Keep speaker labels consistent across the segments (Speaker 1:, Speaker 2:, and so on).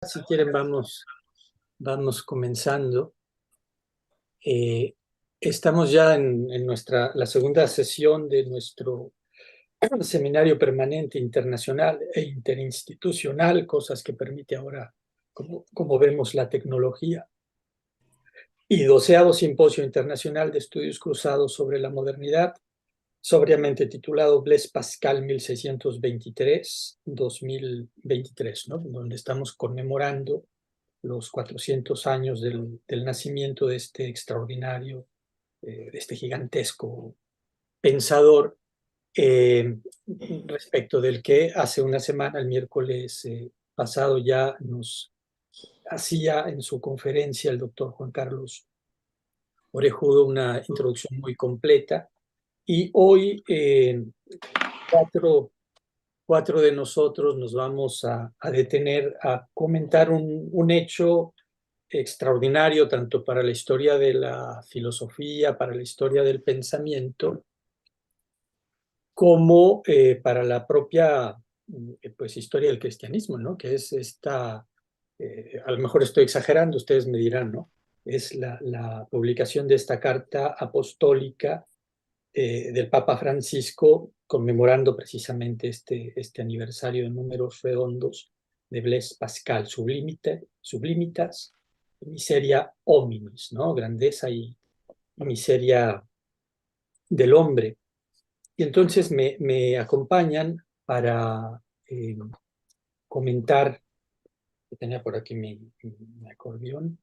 Speaker 1: Si quieren, vamos comenzando. Eh, Estamos ya en la segunda sesión de nuestro seminario permanente internacional e interinstitucional, cosas que permite ahora, como vemos, la tecnología. Y 12º Simposio Internacional de Estudios Cruzados sobre la Modernidad, sobriamente titulado Blaise Pascal 1623-2023, ¿no? Donde estamos conmemorando los 400 años del nacimiento de este extraordinario, de este gigantesco pensador, respecto del que hace una semana, el miércoles pasado, ya nos hacía en su conferencia el doctor Juan Carlos Orejudo una introducción muy completa. Y hoy cuatro de nosotros nos vamos a detener a comentar un hecho extraordinario tanto para la historia de la filosofía, para la historia del pensamiento, como para la propia pues, historia del cristianismo, ¿no? Que es esta, a lo mejor estoy exagerando, ustedes me dirán, ¿no? Es la publicación de esta carta apostólica del Papa Francisco, conmemorando precisamente este aniversario de números redondos de Blaise Pascal, sublimitas, miseria hominis, ¿no? Grandeza y miseria del hombre. Y entonces me acompañan para comentar, que tenía por aquí mi acordeón,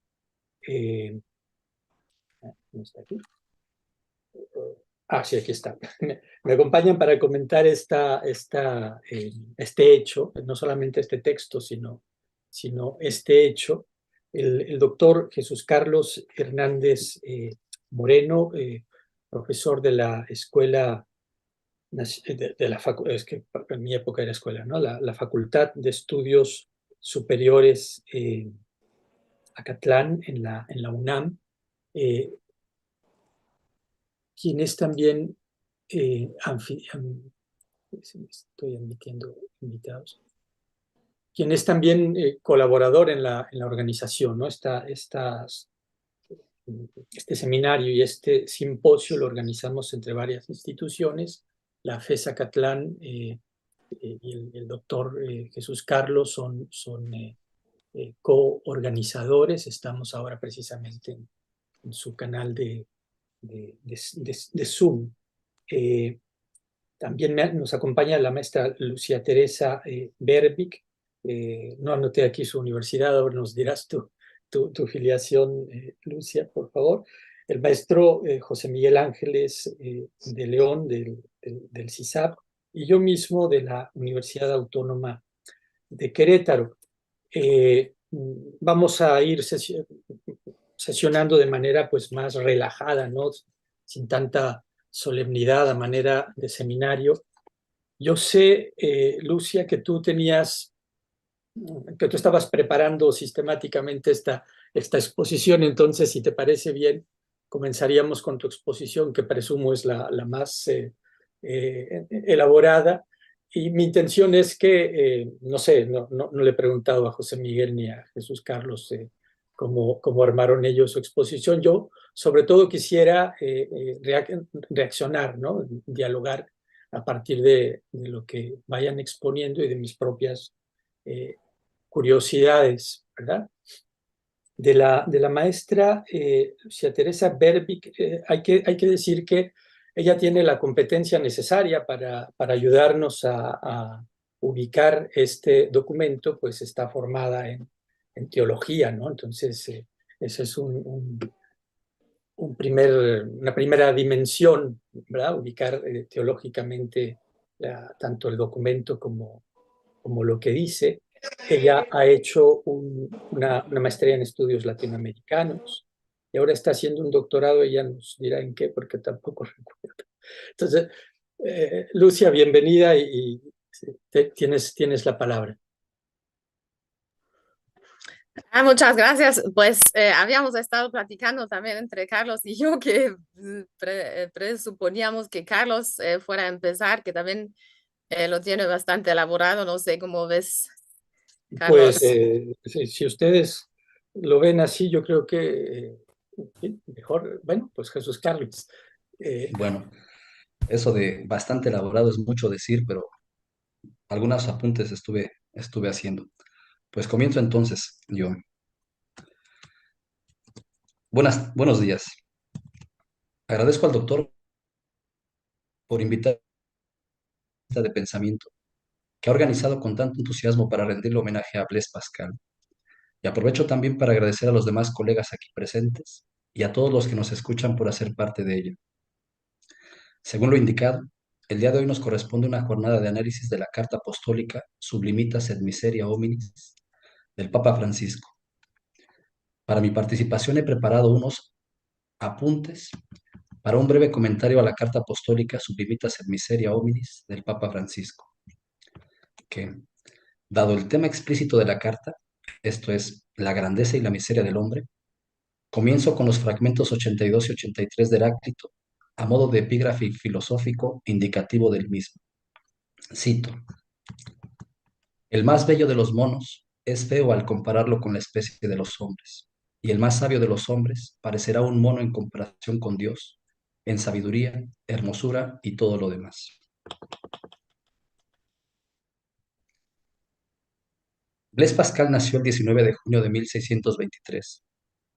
Speaker 1: ¿no está aquí? Sí, aquí está. Me acompañan para comentar este hecho, no solamente este texto, sino este hecho. El doctor Jesús Carlos Hernández Moreno, profesor de la escuela, es que en mi época era escuela, ¿no? La Facultad de Estudios Superiores Acatlán en la UNAM, eh, quien es también estoy admitiendo invitados, quien es también colaborador en la organización, ¿no? Este seminario y este simposio lo organizamos entre varias instituciones. La FES Acatlán y el doctor Jesús Carlos son coorganizadores. Estamos ahora precisamente en su canal de Zoom. También nos acompaña la maestra Lucia Teresa Berbic. No anoté aquí su universidad, ahora nos dirás tu filiación, Lucia, por favor. El maestro José Miguel Ángeles de León, del CISAP, y yo mismo de la Universidad Autónoma de Querétaro. Vamos a ir sesionando de manera pues más relajada, ¿no? Sin tanta solemnidad a manera de seminario. Yo sé, Lucia, que tú estabas preparando sistemáticamente esta exposición. Entonces, si te parece bien, comenzaríamos con tu exposición, que presumo es la más elaborada. Y mi intención es que, no sé, no le he preguntado a José Miguel ni a Jesús Carlos cómo armaron ellos su exposición. Yo, sobre todo, quisiera reaccionar, ¿no? Dialogar a partir de lo que vayan exponiendo y de mis propias curiosidades, ¿verdad? De la maestra Lucia Teresa Berbic, hay que decir que ella tiene la competencia necesaria para ayudarnos a ubicar este documento, pues está formada en teología, ¿no? Entonces, ese es una primera dimensión, ¿verdad? Ubicar teológicamente tanto el documento como lo que dice. Ella ha hecho una maestría en estudios latinoamericanos y ahora está haciendo un doctorado. Ella nos dirá en qué, porque tampoco recuerdo. Entonces, Lucia, bienvenida y tienes la palabra.
Speaker 2: Muchas gracias. Pues habíamos estado platicando también entre Carlos y yo que presuponíamos que Carlos fuera a empezar, que también lo tiene bastante elaborado. No sé cómo ves
Speaker 1: Pues
Speaker 2: Carlos.
Speaker 1: si ustedes lo ven así, yo creo que sí, mejor, bueno, pues Jesús Carlos. Eh,
Speaker 3: Bueno, eso de bastante elaborado es mucho decir, pero algunos apuntes estuve haciendo. Pues comienzo entonces yo. Buenos días. Agradezco al doctor por invitar a esta de pensamiento que ha organizado con tanto entusiasmo para rendirle homenaje a Blaise Pascal. Y aprovecho también para agradecer a los demás colegas aquí presentes y a todos los que nos escuchan por hacer parte de ella. Según lo indicado, el día de hoy nos corresponde una jornada de análisis de la Carta Apostólica Sublimitas et Miseria Hominis del Papa Francisco. Para mi participación he preparado unos apuntes para un breve comentario a la Carta Apostólica Sublimitas et Miseria Hominis del Papa Francisco, que, dado el tema explícito de la carta, esto es, la grandeza y la miseria del hombre, comienzo con los fragmentos 82 y 83 de Heráclito, a modo de epígrafe filosófico indicativo del mismo. Cito: el más bello de los monos es feo al compararlo con la especie de los hombres, y el más sabio de los hombres parecerá un mono en comparación con Dios, en sabiduría, hermosura y todo lo demás. Blaise Pascal nació el 19 de junio de 1623,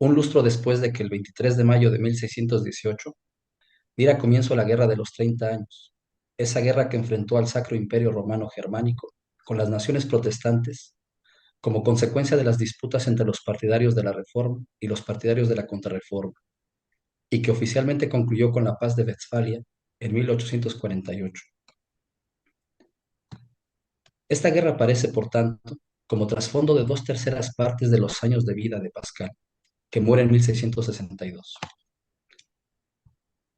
Speaker 3: un lustro después de que el 23 de mayo de 1618 diera comienzo a la Guerra de los 30 años, esa guerra que enfrentó al Sacro Imperio Romano Germánico con las naciones protestantes como consecuencia de las disputas entre los partidarios de la Reforma y los partidarios de la Contrarreforma, y que oficialmente concluyó con la Paz de Westfalia en 1848. Esta guerra aparece, por tanto, como trasfondo de 2/3 de los años de vida de Pascal, que muere en 1662.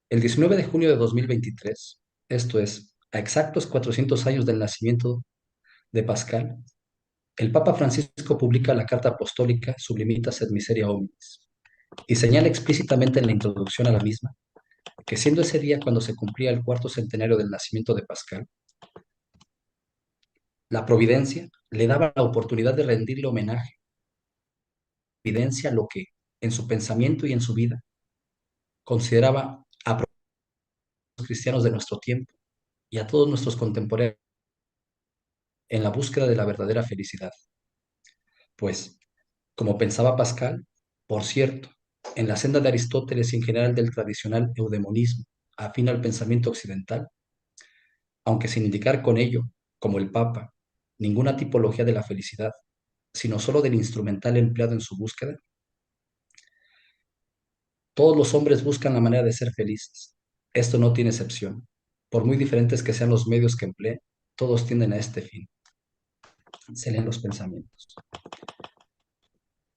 Speaker 3: El 19 de junio de 2023, esto es, a exactos 400 años del nacimiento de Pascal, el Papa Francisco publica la Carta Apostólica Sublimitas et Miseria Hominis y señala explícitamente en la introducción a la misma que, siendo ese día cuando se cumplía el cuarto centenario del nacimiento de Pascal, la providencia le daba la oportunidad de rendirle homenaje, evidencia lo que, en su pensamiento y en su vida, consideraba a los cristianos de nuestro tiempo y a todos nuestros contemporáneos en la búsqueda de la verdadera felicidad. Pues, como pensaba Pascal, por cierto, en la senda de Aristóteles y en general del tradicional eudemonismo, afín al pensamiento occidental, aunque sin indicar con ello, como el Papa, ninguna tipología de la felicidad, sino sólo del instrumental empleado en su búsqueda, todos los hombres buscan la manera de ser felices. Esto no tiene excepción. Por muy diferentes que sean los medios que empleen, todos tienden a este fin. Se leen los pensamientos.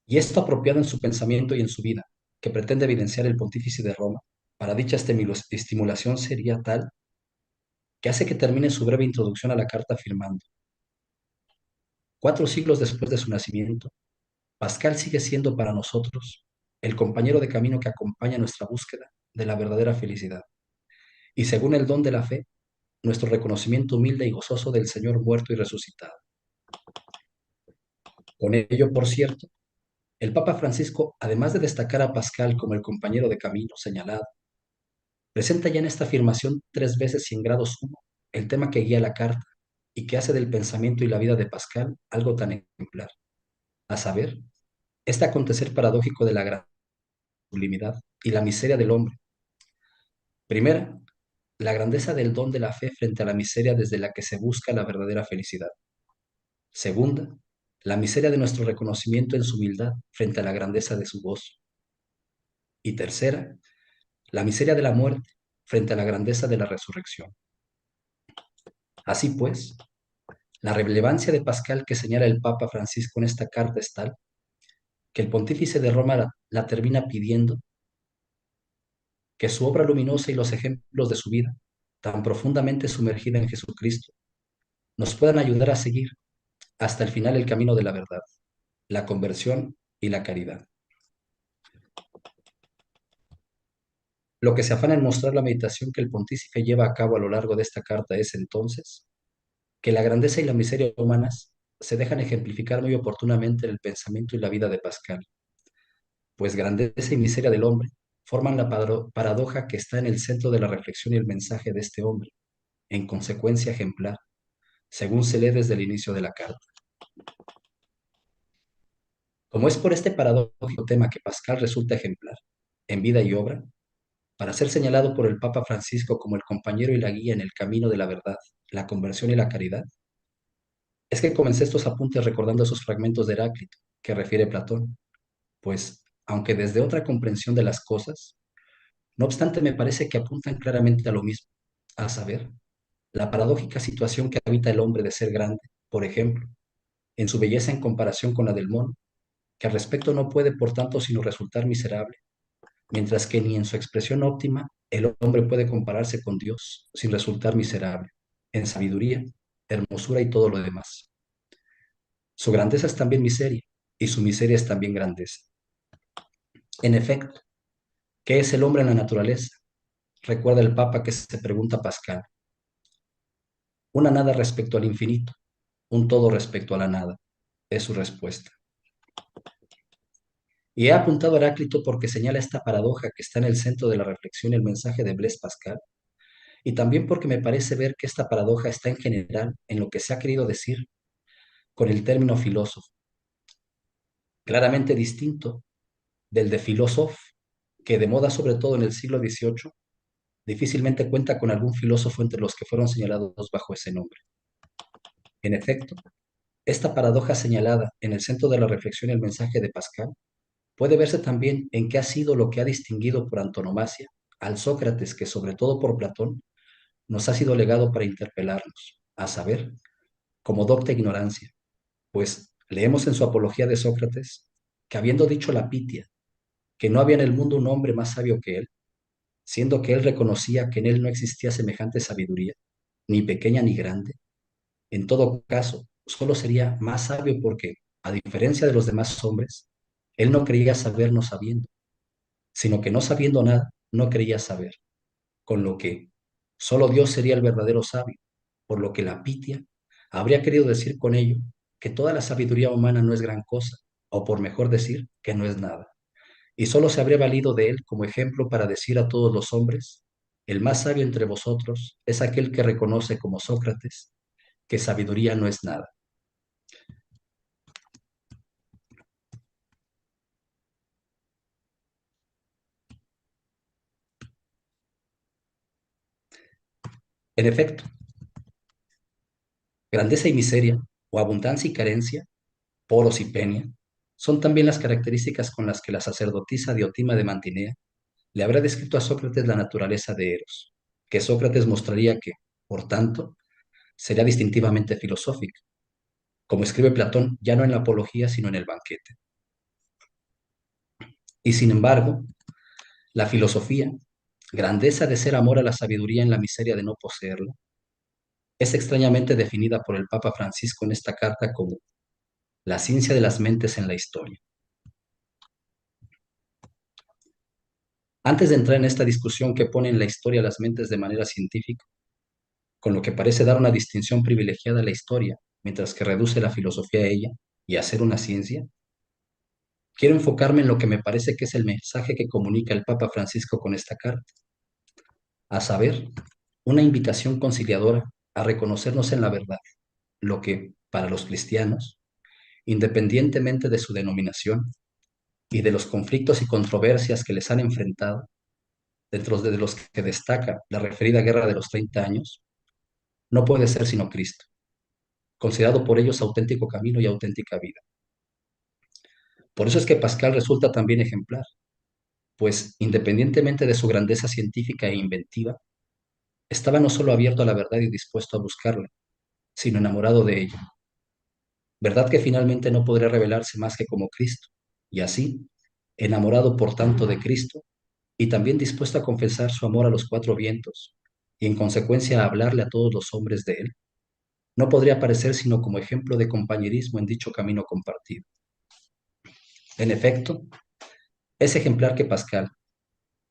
Speaker 3: Y esto apropiado en su pensamiento y en su vida, que pretende evidenciar el pontífice de Roma, para dicha estimulación sería tal que hace que termine su breve introducción a la carta afirmando: 4 siglos después de su nacimiento, Pascal sigue siendo para nosotros el compañero de camino que acompaña nuestra búsqueda de la verdadera felicidad, y según el don de la fe, nuestro reconocimiento humilde y gozoso del Señor muerto y resucitado. Con ello, por cierto, el Papa Francisco, además de destacar a Pascal como el compañero de camino señalado, presenta ya en esta afirmación 3 veces y en grado sumo el tema que guía la carta y que hace del pensamiento y la vida de Pascal algo tan ejemplar, a saber, este acontecer paradójico de la gran sublimidad y la miseria del hombre. Primera, la grandeza del don de la fe frente a la miseria desde la que se busca la verdadera felicidad. Segunda, la miseria de nuestro reconocimiento en su humildad frente a la grandeza de su gozo. Y tercera, la miseria de la muerte frente a la grandeza de la resurrección. Así pues, la relevancia de Pascal que señala el Papa Francisco en esta carta es tal que el pontífice de Roma la termina pidiendo que su obra luminosa y los ejemplos de su vida, tan profundamente sumergida en Jesucristo, nos puedan ayudar a seguir hasta el final el camino de la verdad, la conversión y la caridad. Lo que se afana en mostrar la meditación que el pontífice lleva a cabo a lo largo de esta carta es, entonces, que la grandeza y la miseria humanas se dejan ejemplificar muy oportunamente en el pensamiento y la vida de Pascal, pues grandeza y miseria del hombre forman la paradoja que está en el centro de la reflexión y el mensaje de este hombre, en consecuencia ejemplar, según se lee desde el inicio de la carta. Como es por este paradójico tema que Pascal resulta ejemplar, en vida y obra, para ser señalado por el Papa Francisco como el compañero y la guía en el camino de la verdad, la conversión y la caridad, es que comencé estos apuntes recordando esos fragmentos de Heráclito que refiere Platón, pues, aunque desde otra comprensión de las cosas, no obstante me parece que apuntan claramente a lo mismo, a saber, la paradójica situación que habita el hombre de ser grande, por ejemplo, en su belleza en comparación con la del mono, que al respecto no puede por tanto sino resultar miserable, mientras que ni en su expresión óptima el hombre puede compararse con Dios sin resultar miserable, en sabiduría, hermosura y todo lo demás. Su grandeza es también miseria, y su miseria es también grandeza. En efecto, ¿qué es el hombre en la naturaleza? Recuerda el Papa que se pregunta a Pascal. Una nada respecto al infinito, un todo respecto a la nada, es su respuesta. Y he apuntado a Heráclito porque señala esta paradoja que está en el centro de la reflexión y el mensaje de Blaise Pascal, y también porque me parece ver que esta paradoja está en general en lo que se ha querido decir con el término filósofo, claramente distinto del de filósofo, que de moda sobre todo en el siglo XVIII, difícilmente cuenta con algún filósofo entre los que fueron señalados bajo ese nombre. En efecto, esta paradoja señalada en el centro de la reflexión y el mensaje de Pascal puede verse también en qué ha sido lo que ha distinguido por antonomasia al Sócrates que, sobre todo por Platón, nos ha sido legado para interpelarnos, a saber, como docta ignorancia, pues leemos en su apología de Sócrates que habiendo dicho la Pitia, que no había en el mundo un hombre más sabio que él, siendo que él reconocía que en él no existía semejante sabiduría, ni pequeña ni grande, en todo caso, solo sería más sabio porque, a diferencia de los demás hombres, él no creía saber no sabiendo, sino que no sabiendo nada, no creía saber, con lo que solo Dios sería el verdadero sabio, por lo que la Pitia habría querido decir con ello que toda la sabiduría humana no es gran cosa, o por mejor decir, que no es nada, y solo se habría valido de él como ejemplo para decir a todos los hombres, el más sabio entre vosotros es aquel que reconoce como Sócrates que sabiduría no es nada. En efecto, grandeza y miseria, o abundancia y carencia, poros y penia, son también las características con las que la sacerdotisa Diotima de Mantinea le habrá descrito a Sócrates la naturaleza de Eros, que Sócrates mostraría que, por tanto, sería distintivamente filosófica, como escribe Platón ya no en la Apología sino en el Banquete. Y sin embargo, la filosofía, grandeza de ser amor a la sabiduría en la miseria de no poseerla, es extrañamente definida por el Papa Francisco en esta carta como la ciencia de las mentes en la historia. Antes de entrar en esta discusión que pone en la historia las mentes de manera científica, con lo que parece dar una distinción privilegiada a la historia, mientras que reduce la filosofía a ella y a ser una ciencia, quiero enfocarme en lo que me parece que es el mensaje que comunica el Papa Francisco con esta carta, a saber, una invitación conciliadora a reconocernos en la verdad, lo que, para los cristianos, independientemente de su denominación y de los conflictos y controversias que les han enfrentado, dentro de los que destaca la referida Guerra de los 30 años, no puede ser sino Cristo, considerado por ellos auténtico camino y auténtica vida. Por eso es que Pascal resulta también ejemplar, pues independientemente de su grandeza científica e inventiva, estaba no solo abierto a la verdad y dispuesto a buscarla, sino enamorado de ella. Verdad que finalmente no podría revelarse más que como Cristo, y así, enamorado por tanto de Cristo, y también dispuesto a confesar su amor a los cuatro vientos, y en consecuencia a hablarle a todos los hombres de él, no podría aparecer sino como ejemplo de compañerismo en dicho camino compartido. En efecto, es ejemplar que Pascal,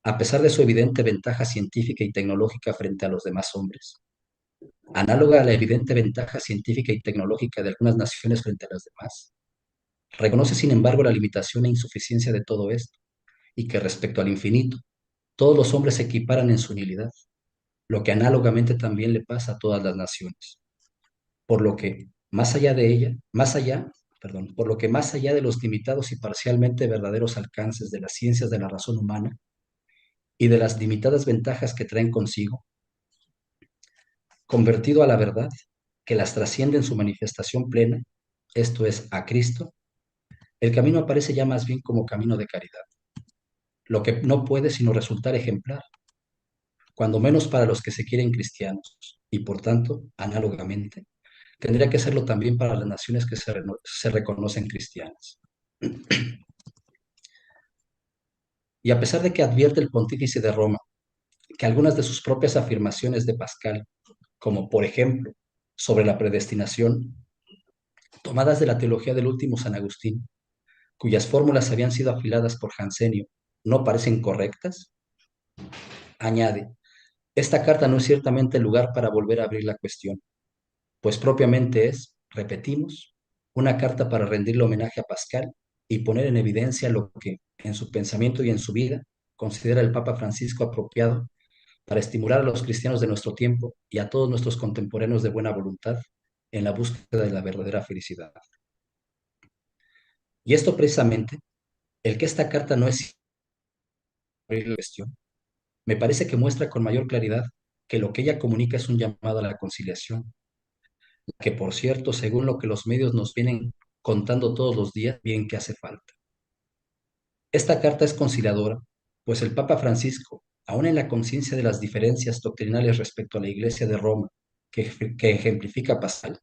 Speaker 3: a pesar de su evidente ventaja científica y tecnológica frente a los demás hombres, análoga a la evidente ventaja científica y tecnológica de algunas naciones frente a las demás, reconoce sin embargo la limitación e insuficiencia de todo esto, y que respecto al infinito, todos los hombres se equiparan en su nulidad, lo que análogamente también le pasa a todas las naciones. Por lo que, por lo que más allá de los limitados y parcialmente verdaderos alcances de las ciencias de la razón humana y de las limitadas ventajas que traen consigo, convertido a la verdad, que las trasciende en su manifestación plena, esto es, a Cristo, el camino aparece ya más bien como camino de caridad, lo que no puede sino resultar ejemplar, cuando menos para los que se quieren cristianos, y por tanto, análogamente, tendría que serlo también para las naciones que se reconocen cristianas. Y a pesar de que advierte el pontífice de Roma que algunas de sus propias afirmaciones de Pascal, como por ejemplo sobre la predestinación, tomadas de la teología del último San Agustín, cuyas fórmulas habían sido afiladas por Jansenio, no parecen correctas, añade, esta carta no es ciertamente el lugar para volver a abrir la cuestión, pues propiamente es, repetimos, una carta para rendirle homenaje a Pascal y poner en evidencia lo que, en su pensamiento y en su vida, considera el Papa Francisco apropiado para estimular a los cristianos de nuestro tiempo y a todos nuestros contemporáneos de buena voluntad en la búsqueda de la verdadera felicidad. Y esto precisamente, el que esta carta no es abrir la cuestión, me parece que muestra con mayor claridad que lo que ella comunica es un llamado a la conciliación, que por cierto, según lo que los medios nos vienen contando todos los días, bien que hace falta. Esta carta es conciliadora, pues el Papa Francisco, aun en la conciencia de las diferencias doctrinales respecto a la Iglesia de Roma, que ejemplifica Pascal,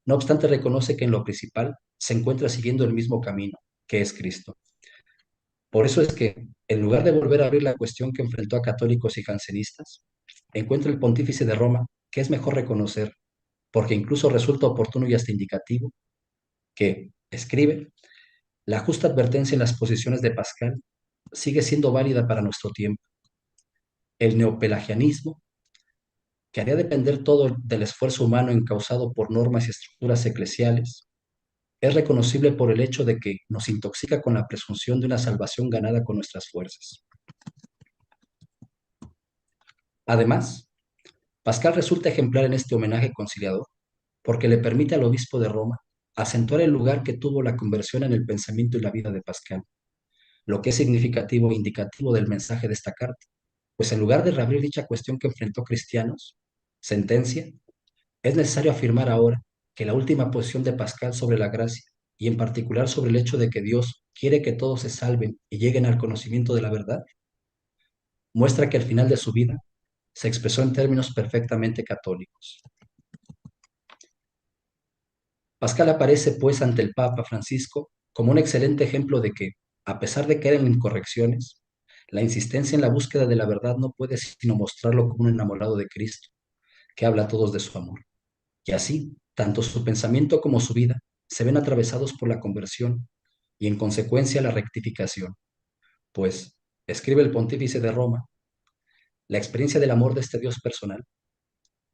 Speaker 3: no obstante reconoce que en lo principal se encuentra siguiendo el mismo camino, que es Cristo. Por eso es que, en lugar de volver a abrir la cuestión que enfrentó a católicos y jansenistas, encuentra el pontífice de Roma que es mejor reconocer, porque incluso resulta oportuno y hasta indicativo, que, escribe, la justa advertencia en las posiciones de Pascal sigue siendo válida para nuestro tiempo. El neopelagianismo, que haría depender todo del esfuerzo humano encausado por normas y estructuras eclesiales, es reconocible por el hecho de que nos intoxica con la presunción de una salvación ganada con nuestras fuerzas. Además, Pascal resulta ejemplar en este homenaje conciliador porque le permite al obispo de Roma acentuar el lugar que tuvo la conversión en el pensamiento y la vida de Pascal, lo que es significativo e indicativo del mensaje de esta carta, pues en lugar de reabrir dicha cuestión que enfrentó cristianos, sentencia, es necesario afirmar ahora que la última posición de Pascal sobre la gracia, y en particular sobre el hecho de que Dios quiere que todos se salven y lleguen al conocimiento de la verdad, muestra que al final de su vida se expresó en términos perfectamente católicos. Pascal aparece, pues, ante el Papa Francisco como un excelente ejemplo de que, a pesar de caer en incorrecciones, la insistencia en la búsqueda de la verdad no puede sino mostrarlo como un enamorado de Cristo, que habla a todos de su amor. Y así, tanto su pensamiento como su vida se ven atravesados por la conversión y, en consecuencia, la rectificación. Pues, escribe el pontífice de Roma, la experiencia del amor de este Dios personal,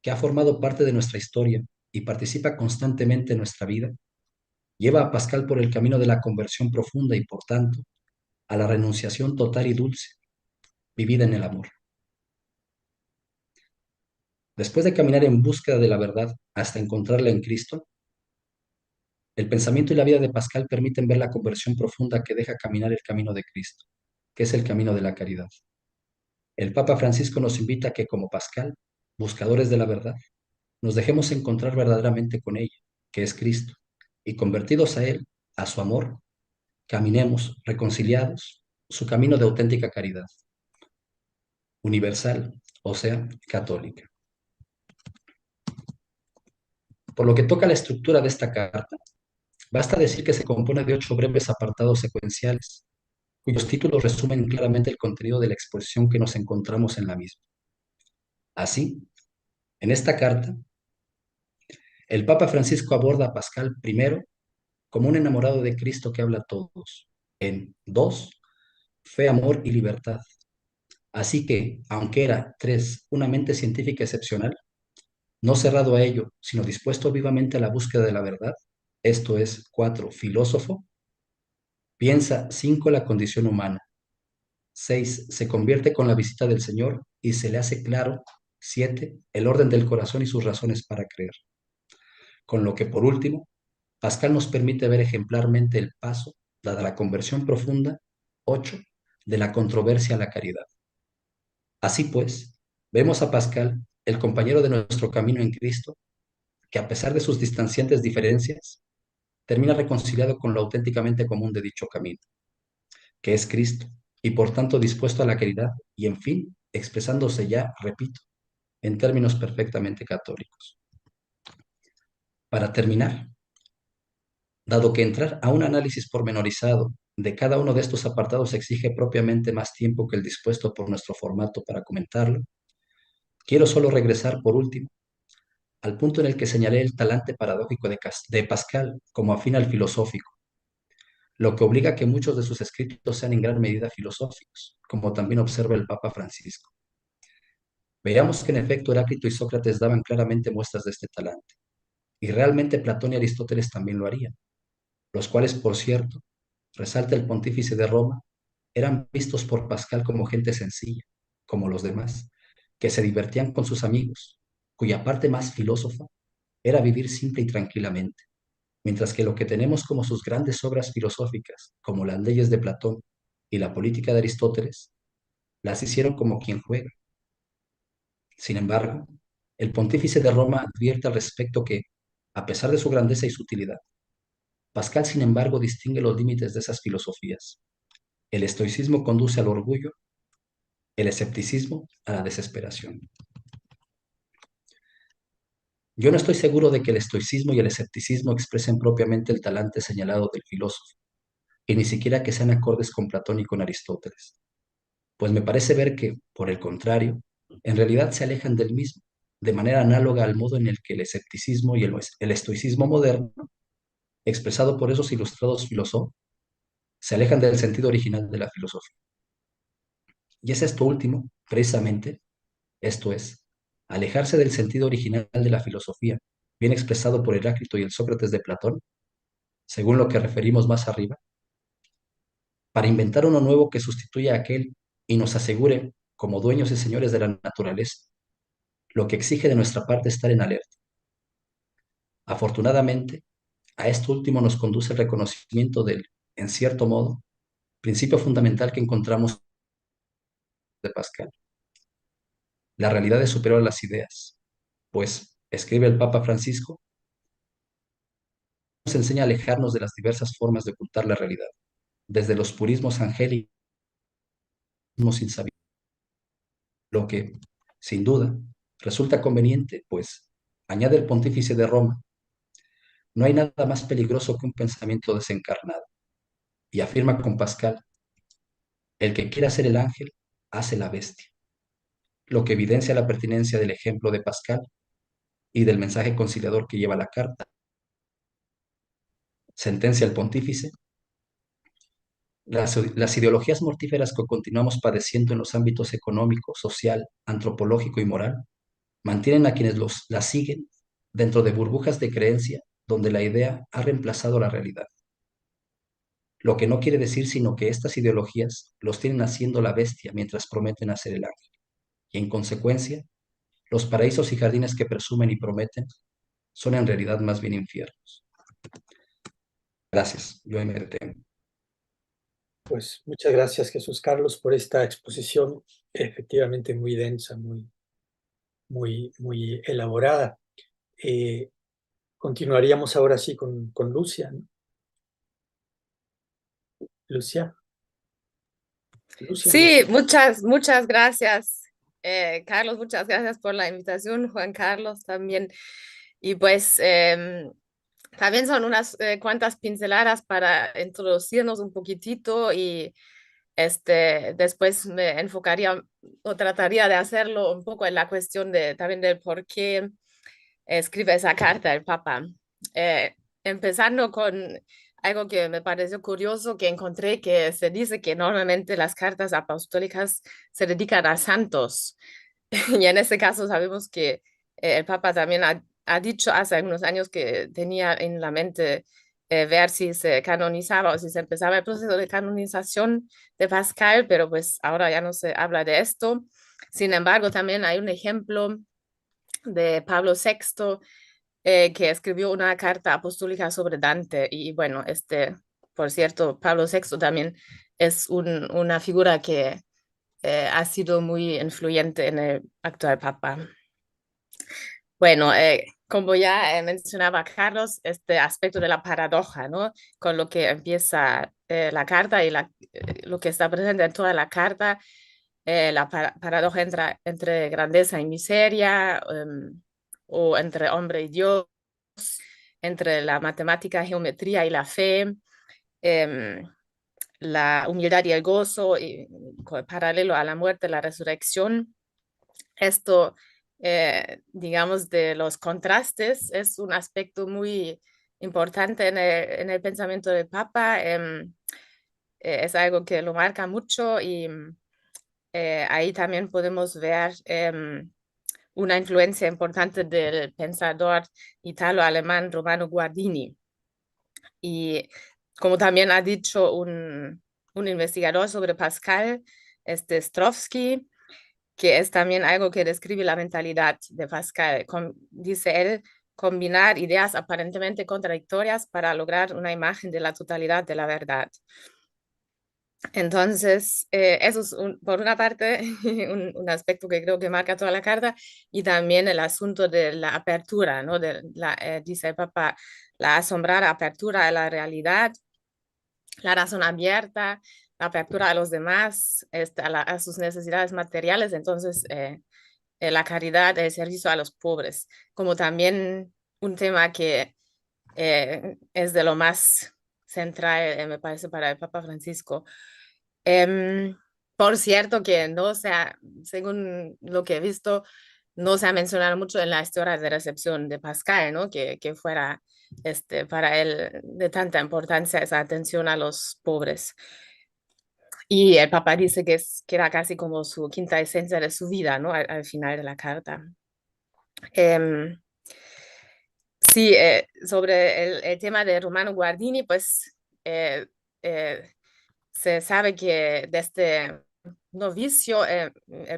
Speaker 3: que ha formado parte de nuestra historia y participa constantemente en nuestra vida, lleva a Pascal por el camino de la conversión profunda y, por tanto, a la renunciación total y dulce, vivida en el amor. Después de caminar en búsqueda de la verdad hasta encontrarla en Cristo, el pensamiento y la vida de Pascal permiten ver la conversión profunda que deja caminar el camino de Cristo, que es el camino de la caridad. El Papa Francisco nos invita a que, como Pascal, buscadores de la verdad, nos dejemos encontrar verdaderamente con ella, que es Cristo, y convertidos a Él, a su amor, caminemos reconciliados su camino de auténtica caridad, universal, o sea, católica. Por lo que toca a la estructura de esta carta, basta decir que se compone de 8 breves apartados secuenciales, cuyos títulos resumen claramente el contenido de la exposición que nos encontramos en la misma. Así, en esta carta, el Papa Francisco aborda a Pascal primero como un enamorado de Cristo que habla a todos. En 2, fe, amor y libertad. Así que, aunque era 3, una mente científica excepcional, no cerrado a ello, sino dispuesto vivamente a la búsqueda de la verdad, esto es, 4, filósofo, piensa 5, la condición humana, 6, se convierte con la visita del Señor y se le hace claro, 7, el orden del corazón y sus razones para creer. Con lo que, por último, Pascal nos permite ver ejemplarmente el paso, la de la conversión profunda, 8, de la controversia a la caridad. Así pues, vemos a Pascal, el compañero de nuestro camino en Cristo, que a pesar de sus distanciantes diferencias, termina reconciliado con lo auténticamente común de dicho camino, que es Cristo, y por tanto dispuesto a la caridad y, en fin, expresándose ya, repito, en términos perfectamente católicos. Para terminar, dado que entrar a un análisis pormenorizado de cada uno de estos apartados exige propiamente más tiempo que el dispuesto por nuestro formato para comentarlo, quiero solo regresar por último al punto en el que señalé el talante paradójico de Pascal como afín al filosófico, lo que obliga a que muchos de sus escritos sean en gran medida filosóficos, como también observa el Papa Francisco. Veamos que en efecto Heráclito y Sócrates daban claramente muestras de este talante, y realmente Platón y Aristóteles también lo harían, los cuales, por cierto, resalta el pontífice de Roma, eran vistos por Pascal como gente sencilla, como los demás, que se divertían con sus amigos, cuya parte más filósofa era vivir simple y tranquilamente, mientras que lo que tenemos como sus grandes obras filosóficas, como las leyes de Platón y la política de Aristóteles, las hicieron como quien juega. Sin embargo, el pontífice de Roma advierte al respecto que, a pesar de su grandeza y sutilidad, Pascal, sin embargo, distingue los límites de esas filosofías. El estoicismo conduce al orgullo, el escepticismo a la desesperación. Yo no estoy seguro de que el estoicismo y el escepticismo expresen propiamente el talante señalado del filósofo, y ni siquiera que sean acordes con Platón y con Aristóteles, pues me parece ver que, por el contrario, en realidad se alejan del mismo, de manera análoga al modo en el que el escepticismo y el estoicismo moderno, expresado por esos ilustrados filósofos, se alejan del sentido original de la filosofía. Y es esto último, precisamente, esto es, alejarse del sentido original de la filosofía, bien expresado por Heráclito y el Sócrates de Platón, según lo que referimos más arriba, para inventar uno nuevo que sustituya a aquel y nos asegure, como dueños y señores de la naturaleza, lo que exige de nuestra parte estar en alerta. Afortunadamente, a esto último nos conduce el reconocimiento del, en cierto modo, principio fundamental que encontramos de Pascal. La realidad es superior a las ideas, pues, escribe el Papa Francisco, nos enseña a alejarnos de las diversas formas de ocultar la realidad, desde los purismos angélicos sin saber, lo que, sin duda, resulta conveniente, pues, añade el pontífice de Roma, no hay nada más peligroso que un pensamiento desencarnado, y afirma con Pascal, el que quiera ser el ángel, hace la bestia, lo que evidencia la pertinencia del ejemplo de Pascal y del mensaje conciliador que lleva la carta. Sentencia el pontífice, las ideologías mortíferas que continuamos padeciendo en los ámbitos económico, social, antropológico y moral mantienen a quienes las siguen dentro de burbujas de creencia donde la idea ha reemplazado la realidad. Lo que no quiere decir sino que estas ideologías los tienen haciendo la bestia mientras prometen hacer el ángel. Y en consecuencia, los paraísos y jardines que presumen y prometen son en realidad más bien infiernos. Gracias, yo me detengo.
Speaker 1: Pues muchas gracias, Jesús Carlos, por esta exposición efectivamente muy densa, muy elaborada. Continuaríamos ahora sí con Lucia, ¿no? Lucia.
Speaker 2: Sí, muchas gracias, Carlos, muchas gracias por la invitación, Juan Carlos también. Y pues también son unas cuantas pinceladas para introducirnos un poquitito y después me enfocaría o trataría de hacerlo un poco en la cuestión también del por qué escribe esa carta el Papa. Empezando con algo que me pareció curioso, que encontré que se dice que normalmente las cartas apostólicas se dedican a santos. Y en este caso sabemos que el Papa también ha dicho hace algunos años que tenía en la mente ver si se canonizaba o si se empezaba el proceso de canonización de Pascal, pero pues ahora ya no se habla de esto. Sin embargo, también hay un ejemplo de Pablo VI que escribió una carta apostólica sobre Dante. Y bueno, por cierto, Pablo VI también es una figura que ha sido muy influyente en el actual Papa. Bueno, como ya mencionaba Carlos, este aspecto de la paradoja, ¿no? Con lo que empieza la carta y lo que está presente en toda la carta, la paradoja entre grandeza y miseria, o entre hombre y Dios, entre la matemática, geometría y la fe, em, la humildad y el gozo, y paralelo a la muerte, la resurrección. Esto, digamos, de los contrastes es un aspecto muy importante en el pensamiento del Papa. Es algo que lo marca mucho y ahí también podemos ver una influencia importante del pensador italo-alemán Romano Guardini. Y como también ha dicho un investigador sobre Pascal, Strovsky, que es también algo que describe la mentalidad de Pascal. Dice él, combinar ideas aparentemente contradictorias para lograr una imagen de la totalidad de la verdad. Entonces, eso es por una parte un aspecto que creo que marca toda la carta, y también el asunto de la apertura, ¿no? Dice el Papa, la asombrada apertura a la realidad, la razón abierta, la apertura a los demás, a sus necesidades materiales. Entonces, la caridad, el servicio a los pobres, como también un tema que es de lo más central, me parece, para el Papa Francisco. Em, por cierto, que no se ha, según lo que he visto, no se ha mencionado mucho en la historia de recepción de Pascal, ¿no? Que fuera para él de tanta importancia esa atención a los pobres. Y el Papa dice que era casi como su quinta esencia de su vida, ¿no? Al final de la carta. Em, sí, sobre el tema de Romano Guardini, pues eh, eh, se sabe que desde novicio el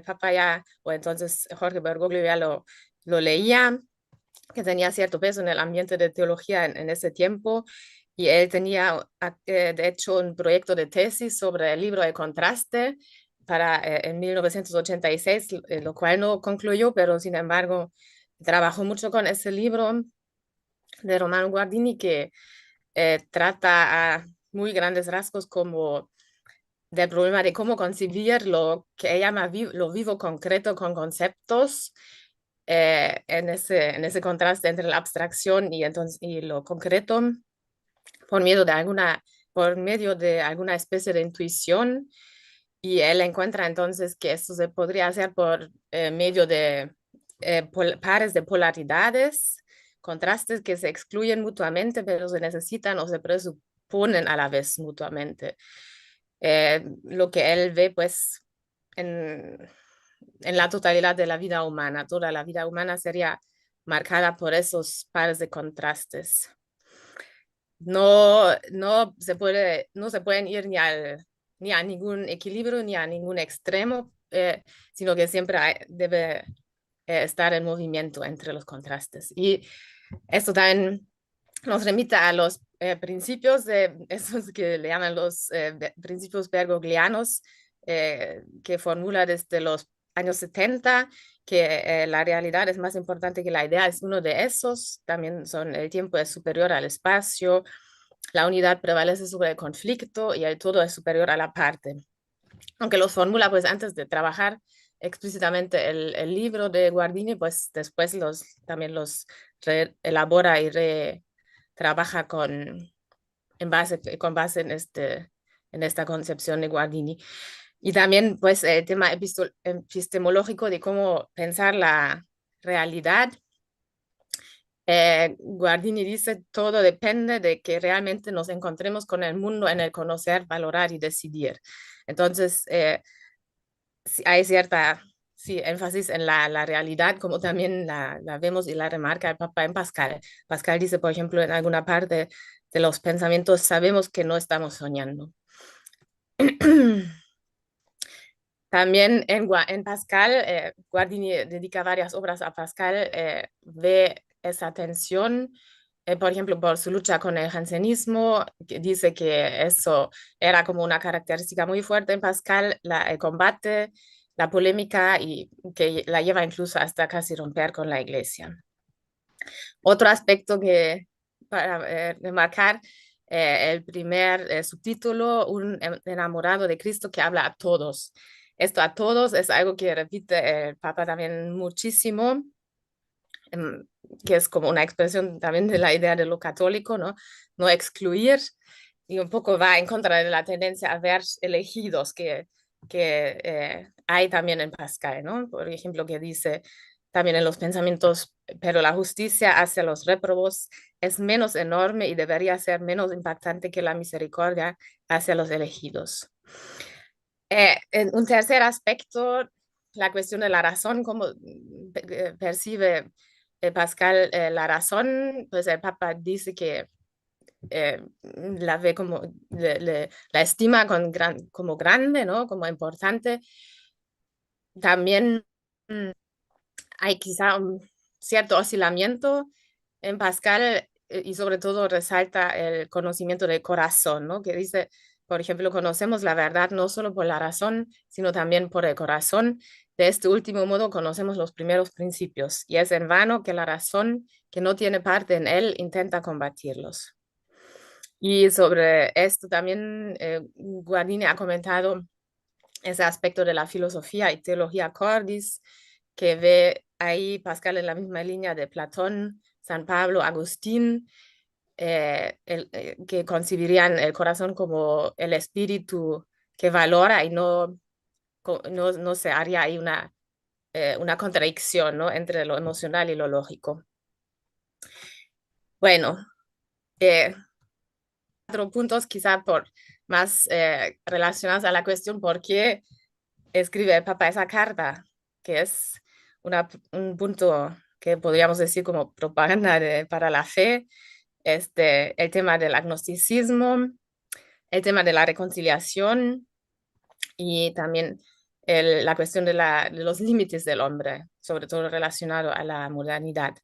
Speaker 2: Papa ya, o entonces Jorge Bergoglio ya lo leía, que tenía cierto peso en el ambiente de teología en ese tiempo, y él tenía, de hecho, un proyecto de tesis sobre el libro El Contraste en 1986, lo cual no concluyó, pero sin embargo trabajó mucho con ese libro de Romano Guardini, que trata a muy grandes rasgos como del problema de cómo concebir lo que ella llama lo vivo concreto con conceptos, en ese contraste entre la abstracción y lo concreto, por por medio de alguna especie de intuición. Y él encuentra entonces que esto se podría hacer por medio de pares de polaridades, contrastes que se excluyen mutuamente, pero se necesitan o se presuponen a la vez mutuamente. Lo que él ve, pues, en, en la totalidad de la vida humana. Toda la vida humana sería marcada por esos pares de contrastes. No se pueden ir ni a ningún equilibrio ni a ningún extremo, sino que siempre debe estar en movimiento entre los contrastes. Y esto también nos remite a los principios de esos que le llaman los principios bergoglianos, que formula desde los años 70, que la realidad es más importante que la idea. Es uno de esos. También son: el tiempo es superior al espacio, la unidad prevalece sobre el conflicto y el todo es superior a la parte. Aunque los formula pues antes de trabajar explícitamente el libro de Guardini, pues después también los elabora y trabaja con base en esta concepción de Guardini. Y también pues el tema epistemológico de cómo pensar la realidad. Guardini dice: todo depende de que realmente nos encontremos con el mundo en el conocer, valorar y decidir. Entonces, hay cierta sí, énfasis en la realidad, como también la vemos y la remarca el Papa en Pascal. Pascal dice, por ejemplo, en alguna parte de los pensamientos, sabemos que no estamos soñando. También en Pascal, Guardini dedica varias obras a Pascal, ve esa tensión, por ejemplo, por su lucha con el jansenismo, que dice que eso era como una característica muy fuerte en Pascal, el combate, la polémica y que la lleva incluso hasta casi romper con la iglesia. Otro aspecto que para remarcar, el primer subtítulo, un enamorado de Cristo que habla a todos. Esto a todos es algo que repite el Papa también muchísimo, que es como una expresión también de la idea de lo católico, ¿no? No excluir, y un poco va en contra de la tendencia a ver elegidos que hay también en Pascal, ¿no? Por ejemplo, que dice también en los pensamientos, pero la justicia hacia los réprobos es menos enorme y debería ser menos impactante que la misericordia hacia los elegidos. En un tercer aspecto, la cuestión de la razón, cómo percibe Pascal la razón, pues el Papa dice que la ve como, la estima como grande, ¿no? Como importante. También hay quizá un cierto oscilamiento en Pascal y sobre todo resalta el conocimiento del corazón, ¿no? Que dice, por ejemplo, conocemos la verdad no solo por la razón, sino también por el corazón. De este último modo conocemos los primeros principios y es en vano que la razón que no tiene parte en él intenta combatirlos. Y sobre esto también Guardini ha comentado ese aspecto de la filosofía y teología cordis, que ve ahí Pascal en la misma línea de Platón, San Pablo, Agustín, que concibirían el corazón como el espíritu que valora y no se haría ahí una contradicción, ¿no? Entre lo emocional y lo lógico. Bueno, 4 puntos quizá por más relacionados a la cuestión por qué escribe el Papa esa carta, que es un punto que podríamos decir como propaganda para la fe, el tema del agnosticismo, el tema de la reconciliación y también la cuestión de los límites del hombre, sobre todo relacionado a la modernidad.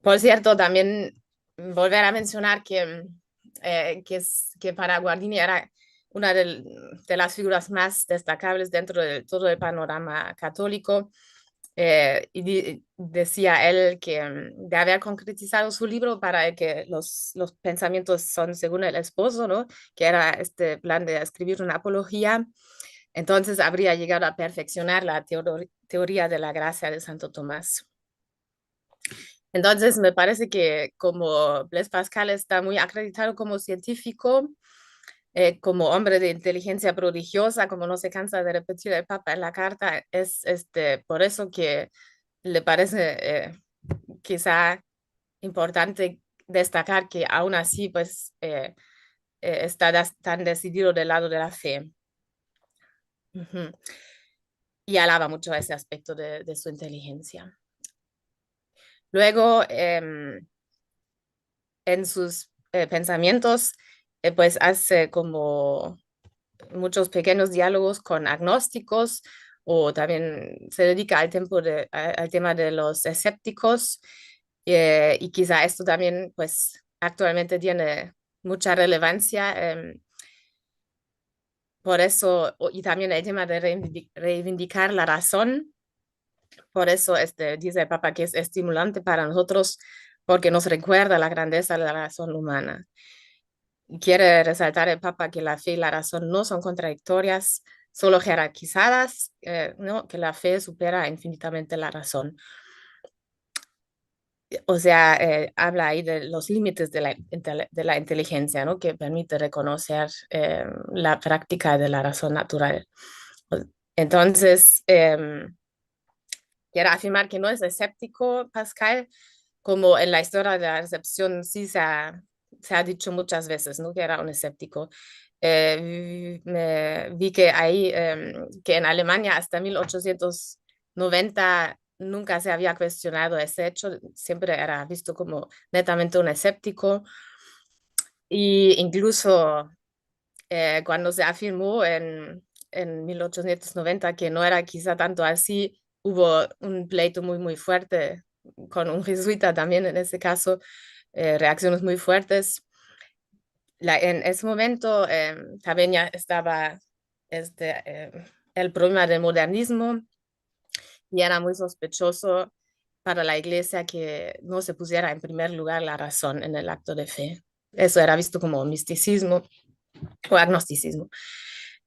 Speaker 2: Por cierto, también volver a mencionar que para Guardini era una de las figuras más destacables dentro de todo el panorama católico. Y decía él que de haber concretizado su libro para el que los pensamientos son según el esposo, ¿no? Que era este plan de escribir una apología, entonces habría llegado a perfeccionar la teoría de la gracia de Santo Tomás. Entonces, me parece que como Blaise Pascal está muy acreditado como científico, como hombre de inteligencia prodigiosa, como no se cansa de repetir el Papa en la carta, es por eso que le parece quizá importante destacar que aún así pues está tan decidido del lado de la fe. Uh-huh. Y alaba mucho ese aspecto de su inteligencia. Luego, en sus pensamientos, pues hace como muchos pequeños diálogos con agnósticos o también se dedica al tema de los escépticos y quizá esto también pues actualmente tiene mucha relevancia. Por eso, y también el tema de reivindicar la razón. Por eso dice el Papa que es estimulante para nosotros porque nos recuerda la grandeza de la razón humana. Quiere resaltar el Papa que la fe y la razón no son contradictorias, solo jerarquizadas, ¿no? Que la fe supera infinitamente la razón. O sea, habla ahí de los límites de la inteligencia, ¿no? Que permite reconocer la práctica de la razón natural. Entonces, quiero afirmar que no es escéptico Pascal, como en la historia de la recepción sí se ha dicho muchas veces, ¿no? Que era un escéptico. vi que ahí, que en Alemania hasta 1890 nunca se había cuestionado ese hecho, siempre era visto como netamente un escéptico, y incluso cuando se afirmó en 1890 que no era quizá tanto así, hubo un pleito muy, muy fuerte con un jesuita también en ese caso, reacciones muy fuertes. En ese momento también ya estaba el problema del modernismo y era muy sospechoso para la iglesia que no se pusiera en primer lugar la razón en el acto de fe. Eso era visto como misticismo o agnosticismo.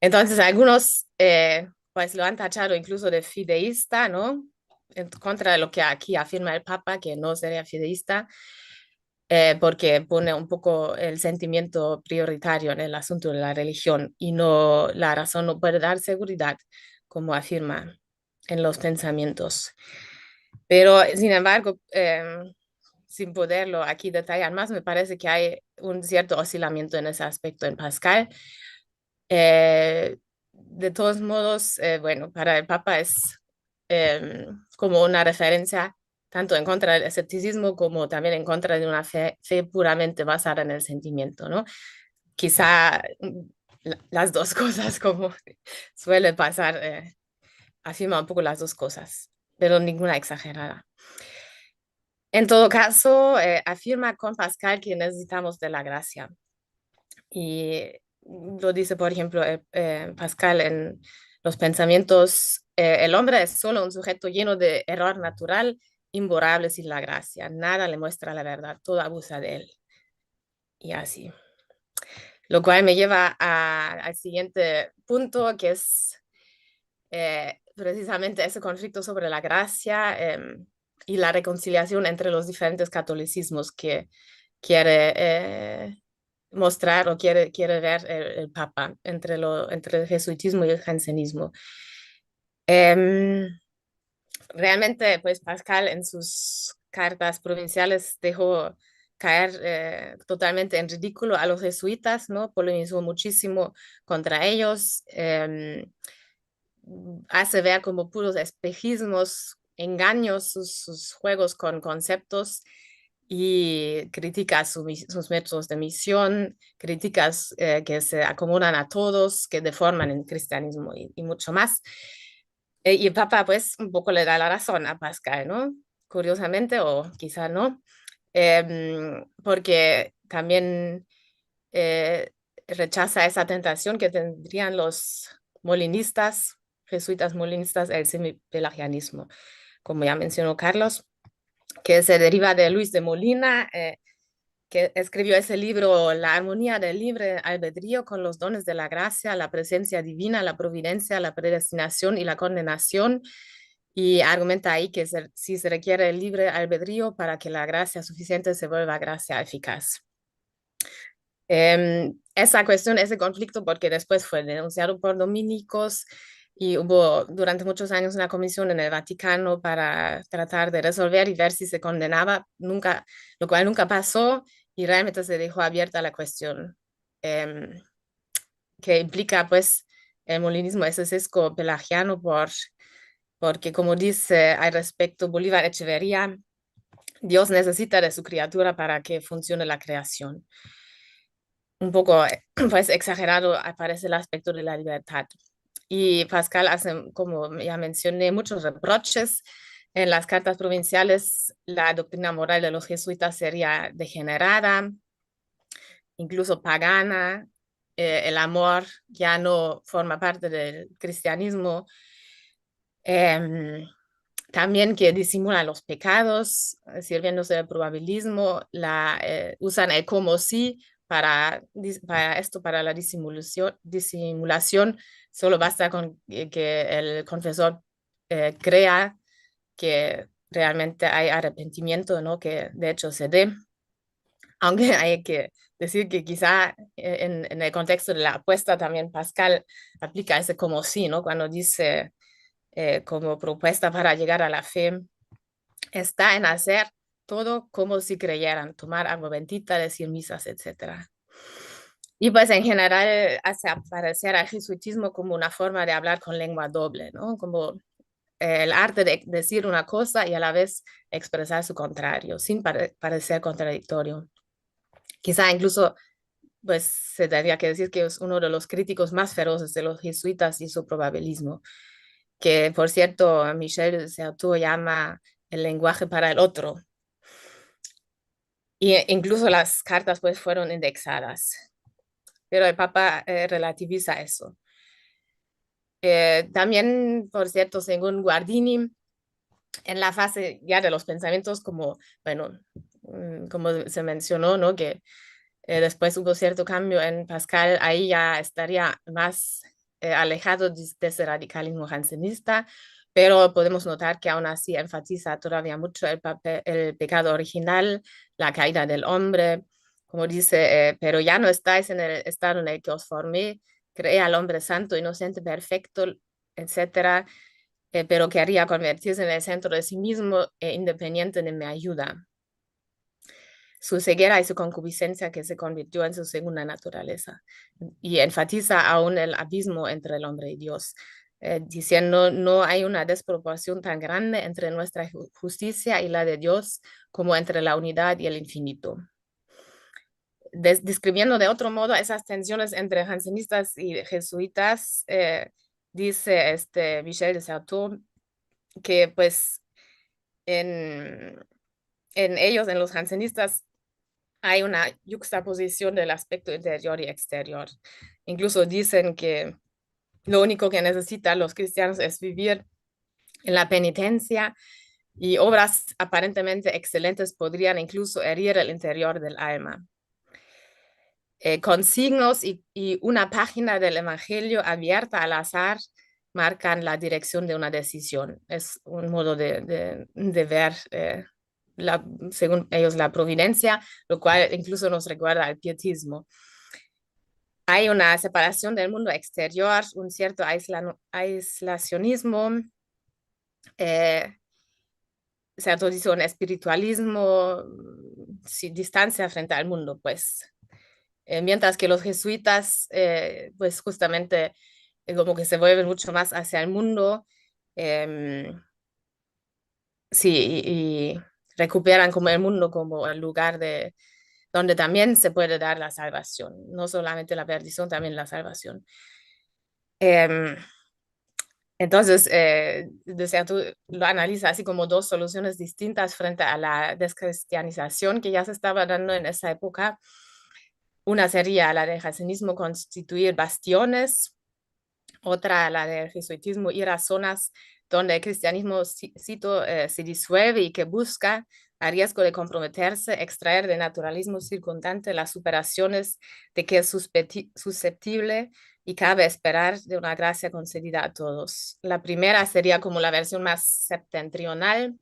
Speaker 2: Entonces algunos pues lo han tachado incluso de fideísta, ¿no? En contra de lo que aquí afirma el Papa, que no sería fideísta, porque pone un poco el sentimiento prioritario en el asunto de la religión y no la razón no puede dar seguridad, como afirma en los pensamientos. Pero, sin embargo, sin poderlo aquí detallar más, me parece que hay un cierto oscilamiento en ese aspecto en Pascal. De todos modos, bueno, para el Papa es como una referencia tanto en contra del escepticismo como también en contra de una fe puramente basada en el sentimiento, ¿no? Quizá las dos cosas, como suele pasar, afirma un poco las dos cosas, pero ninguna exagerada. En todo caso, afirma con Pascal que necesitamos de la gracia. Y lo dice, por ejemplo, Pascal en Los pensamientos, el hombre es solo un sujeto lleno de error natural, imborrable sin la gracia. Nada le muestra la verdad, todo abusa de él. Y así. Lo cual me lleva al siguiente punto, que es precisamente ese conflicto sobre la gracia y la reconciliación entre los diferentes catolicismos que quiere mostrar o quiere ver el Papa entre el jesuitismo y el jansenismo. Realmente, pues Pascal en sus cartas provinciales dejó caer totalmente en ridículo a los jesuitas, ¿no? Polemizó muchísimo contra ellos, hace ver como puros espejismos, engaños, sus juegos con conceptos y critica sus métodos de misión, críticas que se acomodan a todos, que deforman el cristianismo y mucho más. Y el Papa pues un poco le da la razón a Pascal, ¿no? Curiosamente, o quizá no, porque también eh, rechaza esa tentación que tendrían los molinistas, jesuitas molinistas, el semipelagianismo, como ya mencionó Carlos, que se deriva de Luis de Molina, que escribió ese libro, La armonía del libre albedrío con los dones de la gracia, la presencia divina, la providencia, la predestinación y la condenación. Y argumenta ahí que si se requiere el libre albedrío para que la gracia suficiente se vuelva gracia eficaz. Esa cuestión, ese conflicto, porque después fue denunciado por dominicos y hubo durante muchos años una comisión en el Vaticano para tratar de resolver y ver si se condenaba, nunca, lo cual nunca pasó y realmente se dejó abierta la cuestión, que implica pues el molinismo ese sesgo pelagiano porque como dice al respecto Bolívar Echeverría, Dios necesita de su criatura para que funcione la creación. Un poco pues exagerado aparece el aspecto de la libertad. Y Pascal hace, como ya mencioné, muchos reproches. En las cartas provinciales, la doctrina moral de los jesuitas sería degenerada, incluso pagana. El amor ya no forma parte del cristianismo. También que disimula los pecados, sirviéndose del probabilismo, usan el como si para la disimulación, solo basta con que el confesor crea que realmente hay arrepentimiento, ¿no? Que de hecho se dé, aunque hay que decir que quizá en el contexto de la apuesta también Pascal aplica ese como si, ¿no? Cuando dice como propuesta para llegar a la fe está en hacer todo como si creyeran, tomar agua bendita, decir misas, etc. Y pues en general hace aparecer al jesuitismo como una forma de hablar con lengua doble, ¿no? Como el arte de decir una cosa y a la vez expresar su contrario, sin parecer contradictorio. Quizá incluso, pues se tendría que decir que es uno de los críticos más feroces de los jesuitas y su probabilismo, que por cierto Michel de Certeau llama el lenguaje para el otro. Y incluso las cartas pues fueron indexadas, pero el Papa relativiza eso. También, por cierto, según Guardini, en la fase ya de los pensamientos, como, bueno, como se mencionó, ¿no? Que después hubo cierto cambio en Pascal, ahí ya estaría más alejado de ese radicalismo jansenista, pero podemos notar que aún así enfatiza todavía mucho el pecado original, la caída del hombre, como dice, pero ya no estáis en el estado en el que os formé, creé al hombre santo, inocente, perfecto, etcétera, pero quería convertirse en el centro de sí mismo e independiente de mi ayuda. Su ceguera y su concupiscencia que se convirtió en su segunda naturaleza. Y enfatiza aún el abismo entre el hombre y Dios, diciendo no hay una desproporción tan grande entre nuestra justicia y la de Dios como entre la unidad y el infinito. Describiendo de otro modo esas tensiones entre jansenistas y jesuitas, dice Michel de Certeau que pues en ellos, en los jansenistas, hay una yuxtaposición del aspecto interior y exterior. Incluso dicen que lo único que necesitan los cristianos es vivir en la penitencia y obras aparentemente excelentes podrían incluso herir el interior del alma. Con signos y una página del Evangelio abierta al azar marcan la dirección de una decisión. Es un modo de ver, según ellos, la providencia, lo cual incluso nos recuerda al pietismo. Hay una separación del mundo exterior, un cierto aislacionismo, cierto dice un espiritualismo, distancia frente al mundo, pues. Mientras que los jesuitas, pues justamente como que se vuelven mucho más hacia el mundo, sí, y recuperan como el mundo como el lugar de donde también se puede dar la salvación, no solamente la perdición, también la salvación. Entonces, de cierto, lo analiza así como dos soluciones distintas frente a la descristianización que ya se estaba dando en esa época. Una sería la del jansenismo, constituir bastiones, otra la del jesuitismo, ir a zonas donde el cristianismo, cito, se disuelve y que busca, a riesgo de comprometerse, extraer del naturalismo circundante las superaciones de que es susceptible y cabe esperar de una gracia concedida a todos. La primera sería como la versión más septentrional,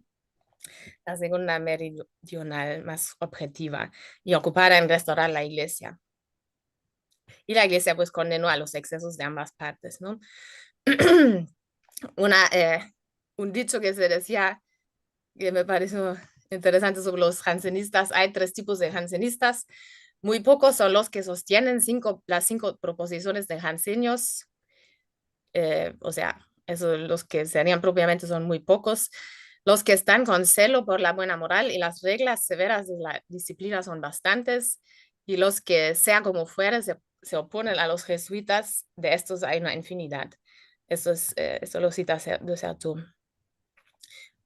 Speaker 2: la segunda meridional, más objetiva, y ocupada en restaurar la iglesia. Y la iglesia pues condenó a los excesos de ambas partes, ¿no? Un dicho que se decía que me pareció interesante sobre los jansenistas. Hay tres tipos de jansenistas. Muy pocos son los que sostienen las 5 proposiciones de Jansenios. O sea, eso, los que serían propiamente son muy pocos. Los que están con celo por la buena moral y las reglas severas de la disciplina son bastantes. Y los que, sea como fuere, se oponen a los jesuitas, de estos hay una infinidad. Eso lo cita de Certeau.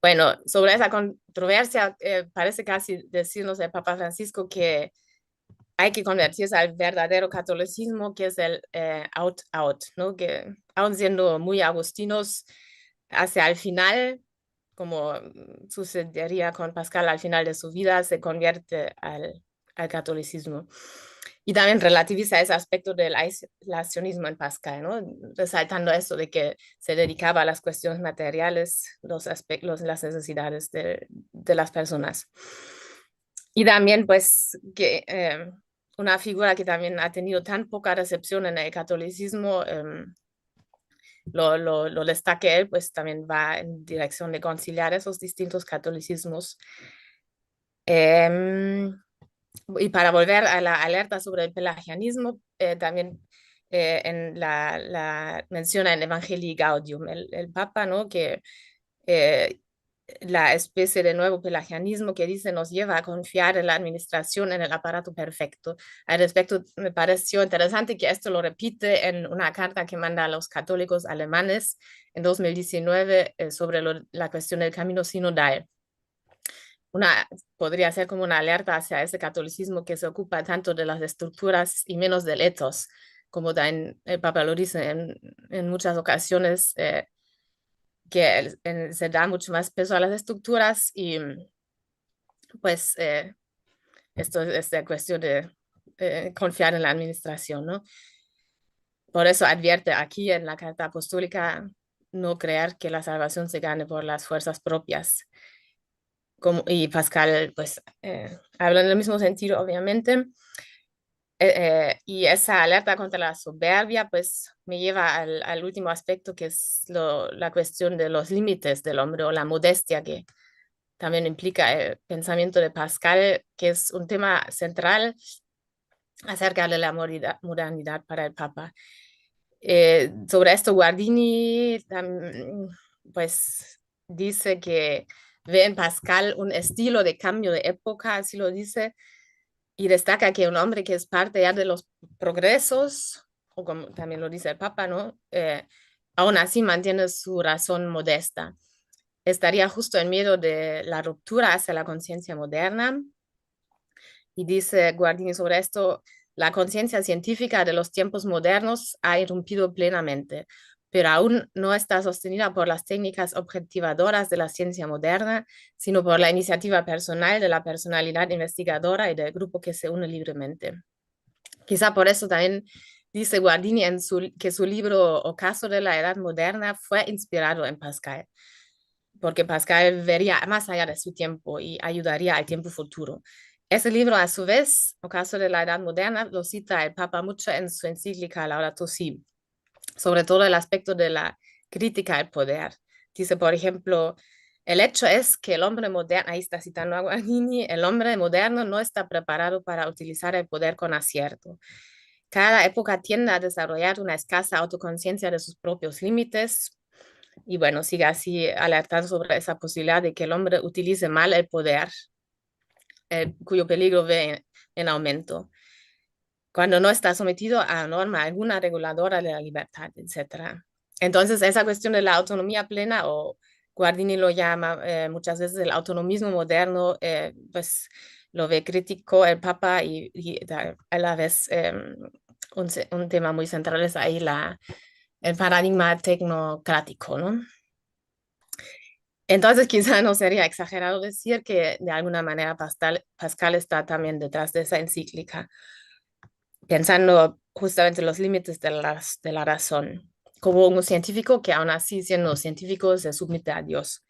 Speaker 2: Bueno, sobre esa controversia, parece casi decirnos el Papa Francisco que hay que convertirse al verdadero catolicismo, que es el out-out, ¿no? Que aun siendo muy agustinos, hacia el final, como sucedería con Pascal al final de su vida, se convierte al catolicismo. Y también relativiza ese aspecto del aislacionismo en Pascal, ¿no? Resaltando eso de que se dedicaba a las cuestiones materiales, las necesidades de las personas. Y también, pues, que una figura que también ha tenido tan poca recepción en el catolicismo, lo destaque él, pues también va en dirección de conciliar esos distintos catolicismos. Y para volver a la alerta sobre el pelagianismo, también menciona en Evangelii Gaudium el Papa, ¿no? Que eh, la especie de nuevo pelagianismo que dice nos lleva a confiar en la administración, en el aparato perfecto. Al respecto, me pareció interesante que esto lo repite en una carta que manda a los católicos alemanes en 2019 sobre la cuestión del camino sinodal. Podría ser como una alerta hacia ese catolicismo que se ocupa tanto de las estructuras y menos del ethos, como también el Papa lo dice en muchas ocasiones, que se da mucho más peso a las estructuras y pues esto es de cuestión de confiar en la administración, ¿no? Por eso advierte aquí en la Carta Apostólica no creer que la salvación se gane por las fuerzas propias. Y Pascal, pues, habla en el mismo sentido, obviamente. Y esa alerta contra la soberbia, pues, me lleva al último aspecto, que es la cuestión de los límites del hombre o la modestia, que también implica el pensamiento de Pascal, que es un tema central acerca de la modernidad para el Papa. Sobre esto, Guardini, pues, dice que ve en Pascal un estilo de cambio de época, así lo dice, y destaca que un hombre que es parte ya de los progresos, o como también lo dice el Papa, ¿no? Aún así mantiene su razón modesta. Estaría justo en medio de la ruptura hacia la conciencia moderna. Y dice Guardini sobre esto, la conciencia científica de los tiempos modernos ha irrumpido plenamente, pero aún no está sostenida por las técnicas objetivadoras de la ciencia moderna, sino por la iniciativa personal de la personalidad investigadora y del grupo que se une libremente. Quizá por eso también dice Guardini que su libro Ocaso de la Edad Moderna fue inspirado en Pascal, porque Pascal vería más allá de su tiempo y ayudaría al tiempo futuro. Ese libro, a su vez, Ocaso de la Edad Moderna, lo cita el Papa mucho en su encíclica Laudato Si, sobre todo el aspecto de la crítica al poder. Dice, por ejemplo, el hecho es que el hombre moderno, ahí está citando a Guardini, el hombre moderno no está preparado para utilizar el poder con acierto. Cada época tiende a desarrollar una escasa autoconciencia de sus propios límites y bueno, sigue así alertando sobre esa posibilidad de que el hombre utilice mal el poder, cuyo peligro ve en aumento, cuando no está sometido a norma alguna reguladora de la libertad, etc. Entonces, esa cuestión de la autonomía plena, o Guardini lo llama muchas veces el autonomismo moderno, pues lo ve crítico el Papa y a la vez un tema muy central es ahí el paradigma tecnocrático, ¿no? Entonces, quizá no sería exagerado decir que de alguna manera Pascal está también detrás de esa encíclica, pensando justamente los límites de la razón, como un científico que aún así, siendo científico, se somete a Dios.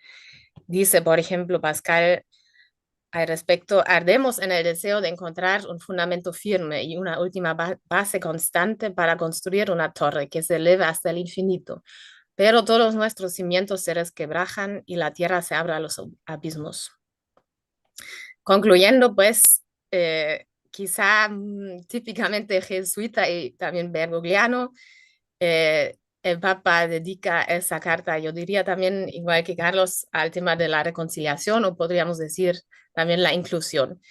Speaker 2: Dice, por ejemplo, Pascal, al respecto, ardemos en el deseo de encontrar un fundamento firme y una última base constante para construir una torre que se eleve hasta el infinito. Pero todos nuestros cimientos se resquebrajan y la tierra se abre a los abismos. Concluyendo, pues, quizá típicamente jesuita y también bergogliano, el Papa dedica esa carta, yo diría también, igual que Carlos, al tema de la reconciliación, o podríamos decir también la inclusión.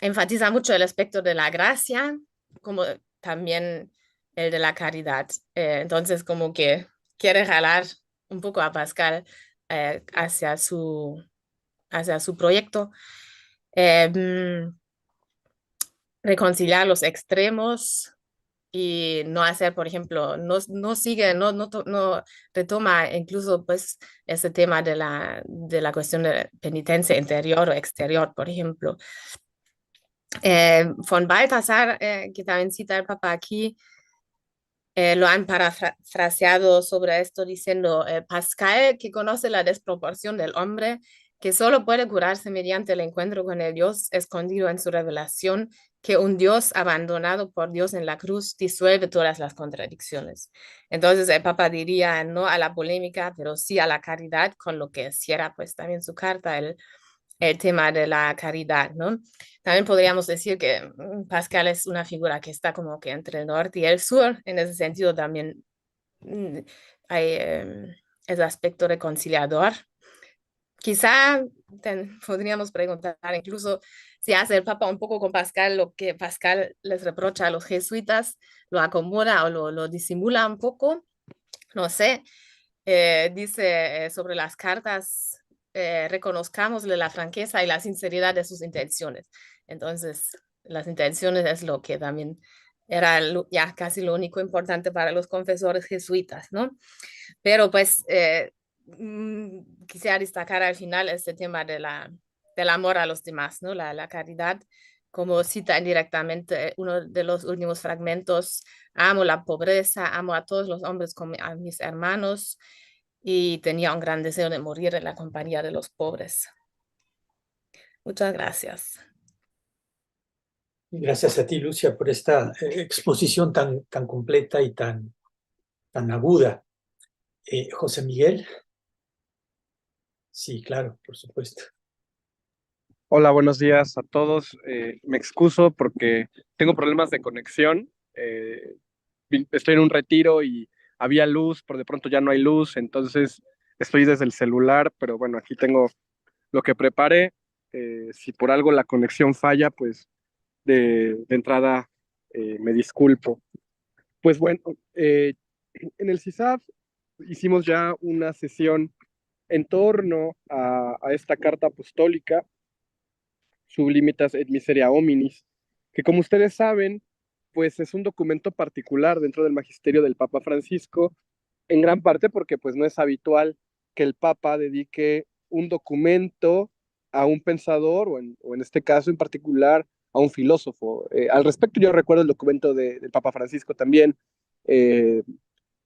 Speaker 2: Enfatiza mucho el aspecto de la gracia, como también el de la caridad. Entonces, como que quiere jalar un poco a Pascal hacia su proyecto. Reconciliar los extremos y no hacer, por ejemplo, no sigue, no retoma incluso pues ese tema de la cuestión de penitencia interior o exterior, por ejemplo. Von Balthasar, que también cita el Papa aquí, lo han parafraseado sobre esto diciendo, Pascal, que conoce la desproporción del hombre, que solo puede curarse mediante el encuentro con el Dios escondido en su revelación, que un Dios abandonado por Dios en la cruz disuelve todas las contradicciones. Entonces el Papa diría no a la polémica, pero sí a la caridad, con lo que cierra pues también su carta, el el tema de la caridad, ¿no? También podríamos decir que Pascal es una figura que está como que entre el norte y el sur. En ese sentido también mm, hay ese aspecto reconciliador. Quizá podríamos preguntar incluso si hace el Papa un poco con Pascal lo que Pascal les reprocha a los jesuitas, lo acomoda o lo disimula un poco, no sé. Dice sobre las cartas, reconozcámosle la franqueza y la sinceridad de sus intenciones. Entonces, las intenciones es lo que también era ya casi lo único importante para los confesores jesuitas, ¿no? Pero pues quisiera destacar al final este tema del amor a los demás, ¿no? La caridad, como cita indirectamente uno de los últimos fragmentos, amo la pobreza, amo a todos los hombres como a mis hermanos y tenía un gran deseo de morir en la compañía de los pobres. Muchas gracias.
Speaker 1: Gracias a ti, Lucia, por esta exposición tan completa y tan aguda. José Miguel. Sí, claro, por supuesto.
Speaker 4: Hola, buenos días a todos. Me excuso porque tengo problemas de conexión. Estoy en un retiro y había luz, pero de pronto ya no hay luz, entonces estoy desde el celular, pero bueno, aquí tengo lo que preparé. Si por algo la conexión falla, pues de entrada me disculpo. Pues bueno, en el CISAF hicimos ya una sesión en torno a esta carta apostólica Sublimitas et Miseria Hominis, que como ustedes saben, pues es un documento particular dentro del magisterio del Papa Francisco, en gran parte porque pues no es habitual que el Papa dedique un documento a un pensador o en este caso en particular a un filósofo. Al respecto yo recuerdo el documento del Papa Francisco también eh,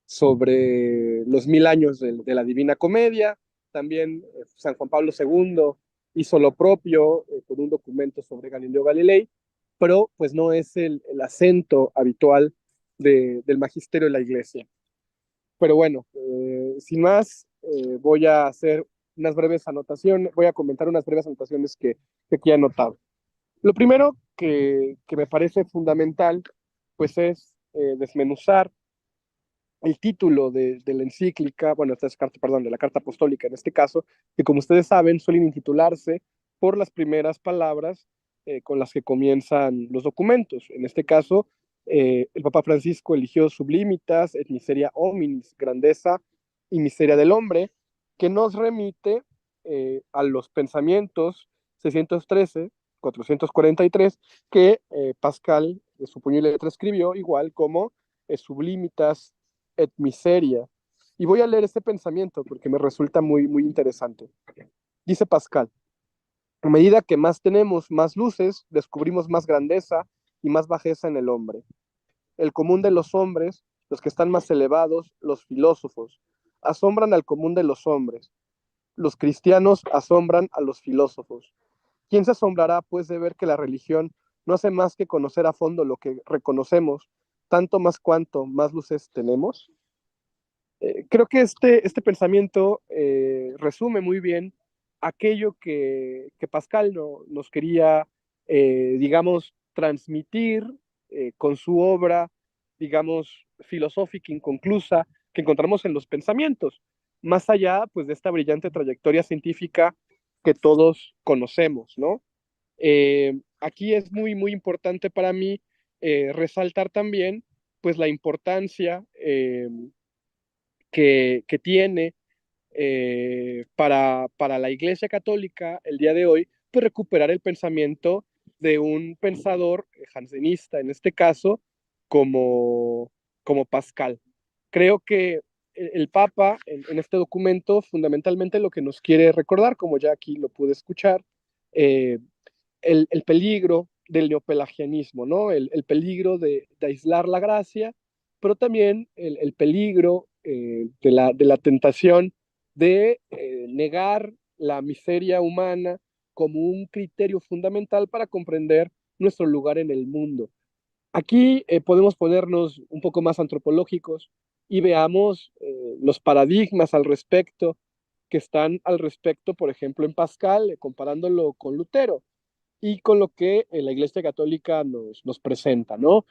Speaker 4: sobre los 1000 años de la Divina Comedia, también San Juan Pablo II hizo lo propio con un documento sobre Galileo Galilei, pero pues no es el acento habitual del magisterio de la Iglesia. Pero bueno, sin más, voy a hacer unas breves anotaciones, voy a comentar unas breves anotaciones que aquí he anotado. Lo primero que me parece fundamental, pues es desmenuzar el título de la encíclica, bueno, esta es carta, perdón, de la carta apostólica en este caso, que como ustedes saben suelen intitularse por las primeras palabras con las que comienzan los documentos. En este caso, el Papa Francisco eligió Sublimitas et Miseria Hominis, grandeza y miseria del hombre, que nos remite a los pensamientos 613, 443, que Pascal de su puño y letra escribió, igual como Sublimitas et miseria. Y voy a leer este pensamiento porque me resulta muy, muy interesante. Dice Pascal, a medida que más tenemos, más luces, descubrimos más grandeza y más bajeza en el hombre. El común de los hombres, los que están más elevados, los filósofos, asombran al común de los hombres. Los cristianos asombran a los filósofos. ¿Quién se asombrará, pues, de ver que la religión no hace más que conocer a fondo lo que reconocemos, tanto más cuanto más luces tenemos? Creo que este pensamiento resume muy bien aquello que Pascal nos quería, digamos, transmitir con su obra, digamos, filosófica inconclusa que encontramos en los pensamientos, más allá, pues, de esta brillante trayectoria científica que todos conocemos, ¿no? Aquí es muy, muy importante para mí resaltar también, pues, la importancia que tiene para la Iglesia Católica el día de hoy, pues recuperar el pensamiento de un pensador jansenista, en este caso, como Pascal. Creo que el Papa en este documento fundamentalmente lo que nos quiere recordar, como ya aquí lo pude escuchar, eh, el peligro del neopelagianismo, ¿no? El peligro de aislar la gracia, pero también el peligro de la tentación de negar la miseria humana como un criterio fundamental para comprender nuestro lugar en el mundo. Aquí podemos ponernos un poco más antropológicos y veamos los paradigmas al respecto que están al respecto, por ejemplo, en Pascal, comparándolo con Lutero y con lo que la Iglesia Católica nos presenta, ¿no?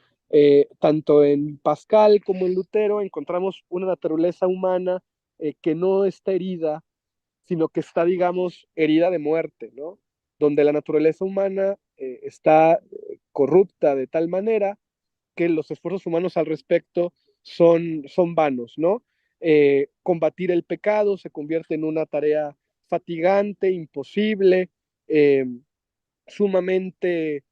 Speaker 4: Tanto en Pascal como en Lutero encontramos una naturaleza humana que no está herida, sino que está, digamos, herida de muerte, ¿no? Donde la naturaleza humana está corrupta de tal manera que los esfuerzos humanos al respecto son vanos, ¿no? Combatir el pecado se convierte en una tarea fatigante, imposible, eh, sumamente,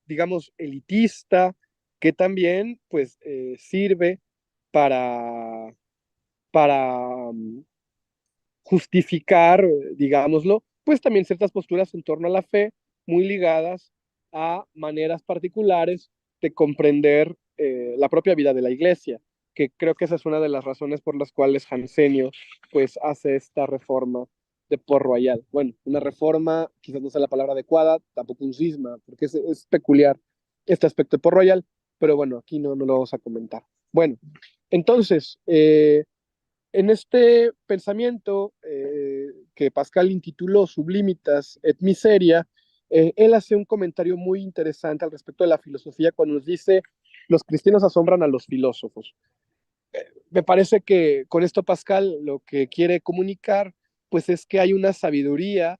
Speaker 4: digamos, elitista, que también, pues, sirve para, para justificar, digámoslo, pues también ciertas posturas en torno a la fe, muy ligadas a maneras particulares de comprender la propia vida de la iglesia, que creo que esa es una de las razones por las cuales Jansenio pues hace esta reforma de Port Royal. Bueno, una reforma, quizás no sea la palabra adecuada, tampoco un cisma, porque es peculiar este aspecto de Port Royal, pero bueno, aquí no lo vamos a comentar. Bueno, entonces, en este pensamiento que Pascal intituló Sublimitas et Miseria, él hace un comentario muy interesante al respecto de la filosofía cuando nos dice, los cristianos asombran a los filósofos. Me parece que con esto Pascal lo que quiere comunicar pues es que hay una sabiduría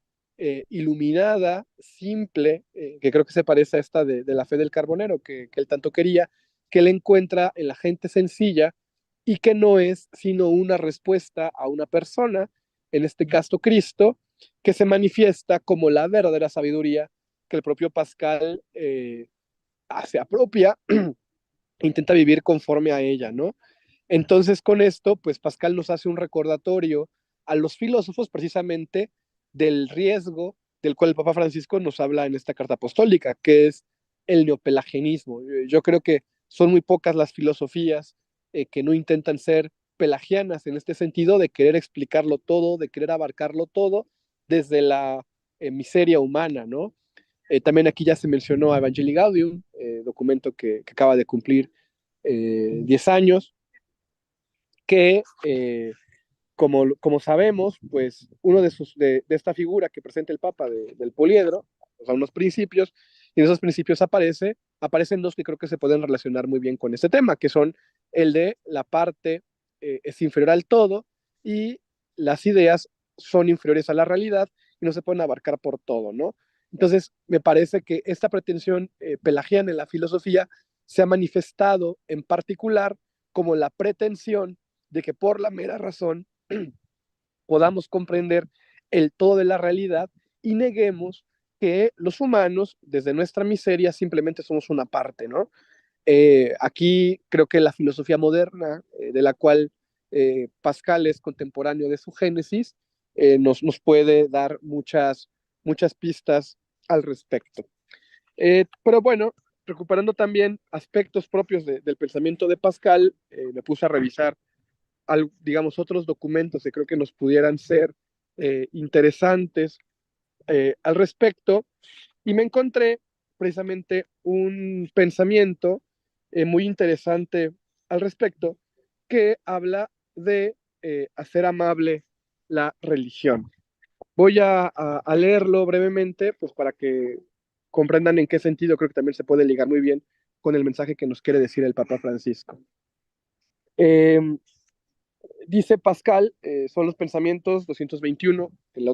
Speaker 4: iluminada, simple, que creo que se parece a esta de la fe del carbonero que él tanto quería, que él encuentra en la gente sencilla y que no es sino una respuesta a una persona, en este caso Cristo, que se manifiesta como la verdadera sabiduría que el propio Pascal se apropia e intenta vivir conforme a ella, ¿no? Entonces, con esto, pues Pascal nos hace un recordatorio a los filósofos precisamente del riesgo del cual el Papa Francisco nos habla en esta carta apostólica, que es el neopelagianismo. Yo creo que son muy pocas las filosofías que no intentan ser pelagianas en este sentido de querer explicarlo todo, de querer abarcarlo todo desde la miseria humana, ¿no? También aquí ya se mencionó a Evangelii Gaudium, documento que acaba de cumplir 10 años, que como sabemos, pues uno de esta figura que presenta el Papa del poliedro, o sea, unos principios, y en esos principios aparecen dos que creo que se pueden relacionar muy bien con este tema, que son el de la parte es inferior al todo y las ideas son inferiores a la realidad y no se pueden abarcar por todo, ¿no? Entonces, me parece que esta pretensión pelagiana en la filosofía se ha manifestado en particular como la pretensión de que por la mera razón podamos comprender el todo de la realidad y neguemos que los humanos, desde nuestra miseria, simplemente somos una parte, ¿no? Aquí creo que la filosofía moderna, de la cual Pascal es contemporáneo de su génesis, nos puede dar muchas pistas al respecto. Pero bueno, recuperando también aspectos propios del pensamiento de Pascal, me puse a revisar digamos, otros documentos que creo que nos pudieran ser interesantes al respecto, y me encontré precisamente un pensamiento muy interesante al respecto que habla de hacer amable la religión. Voy a leerlo brevemente, pues para que comprendan en qué sentido creo que también se puede ligar muy bien con el mensaje que nos quiere decir el Papa Francisco. Eh, Dice Pascal, son los pensamientos 221, en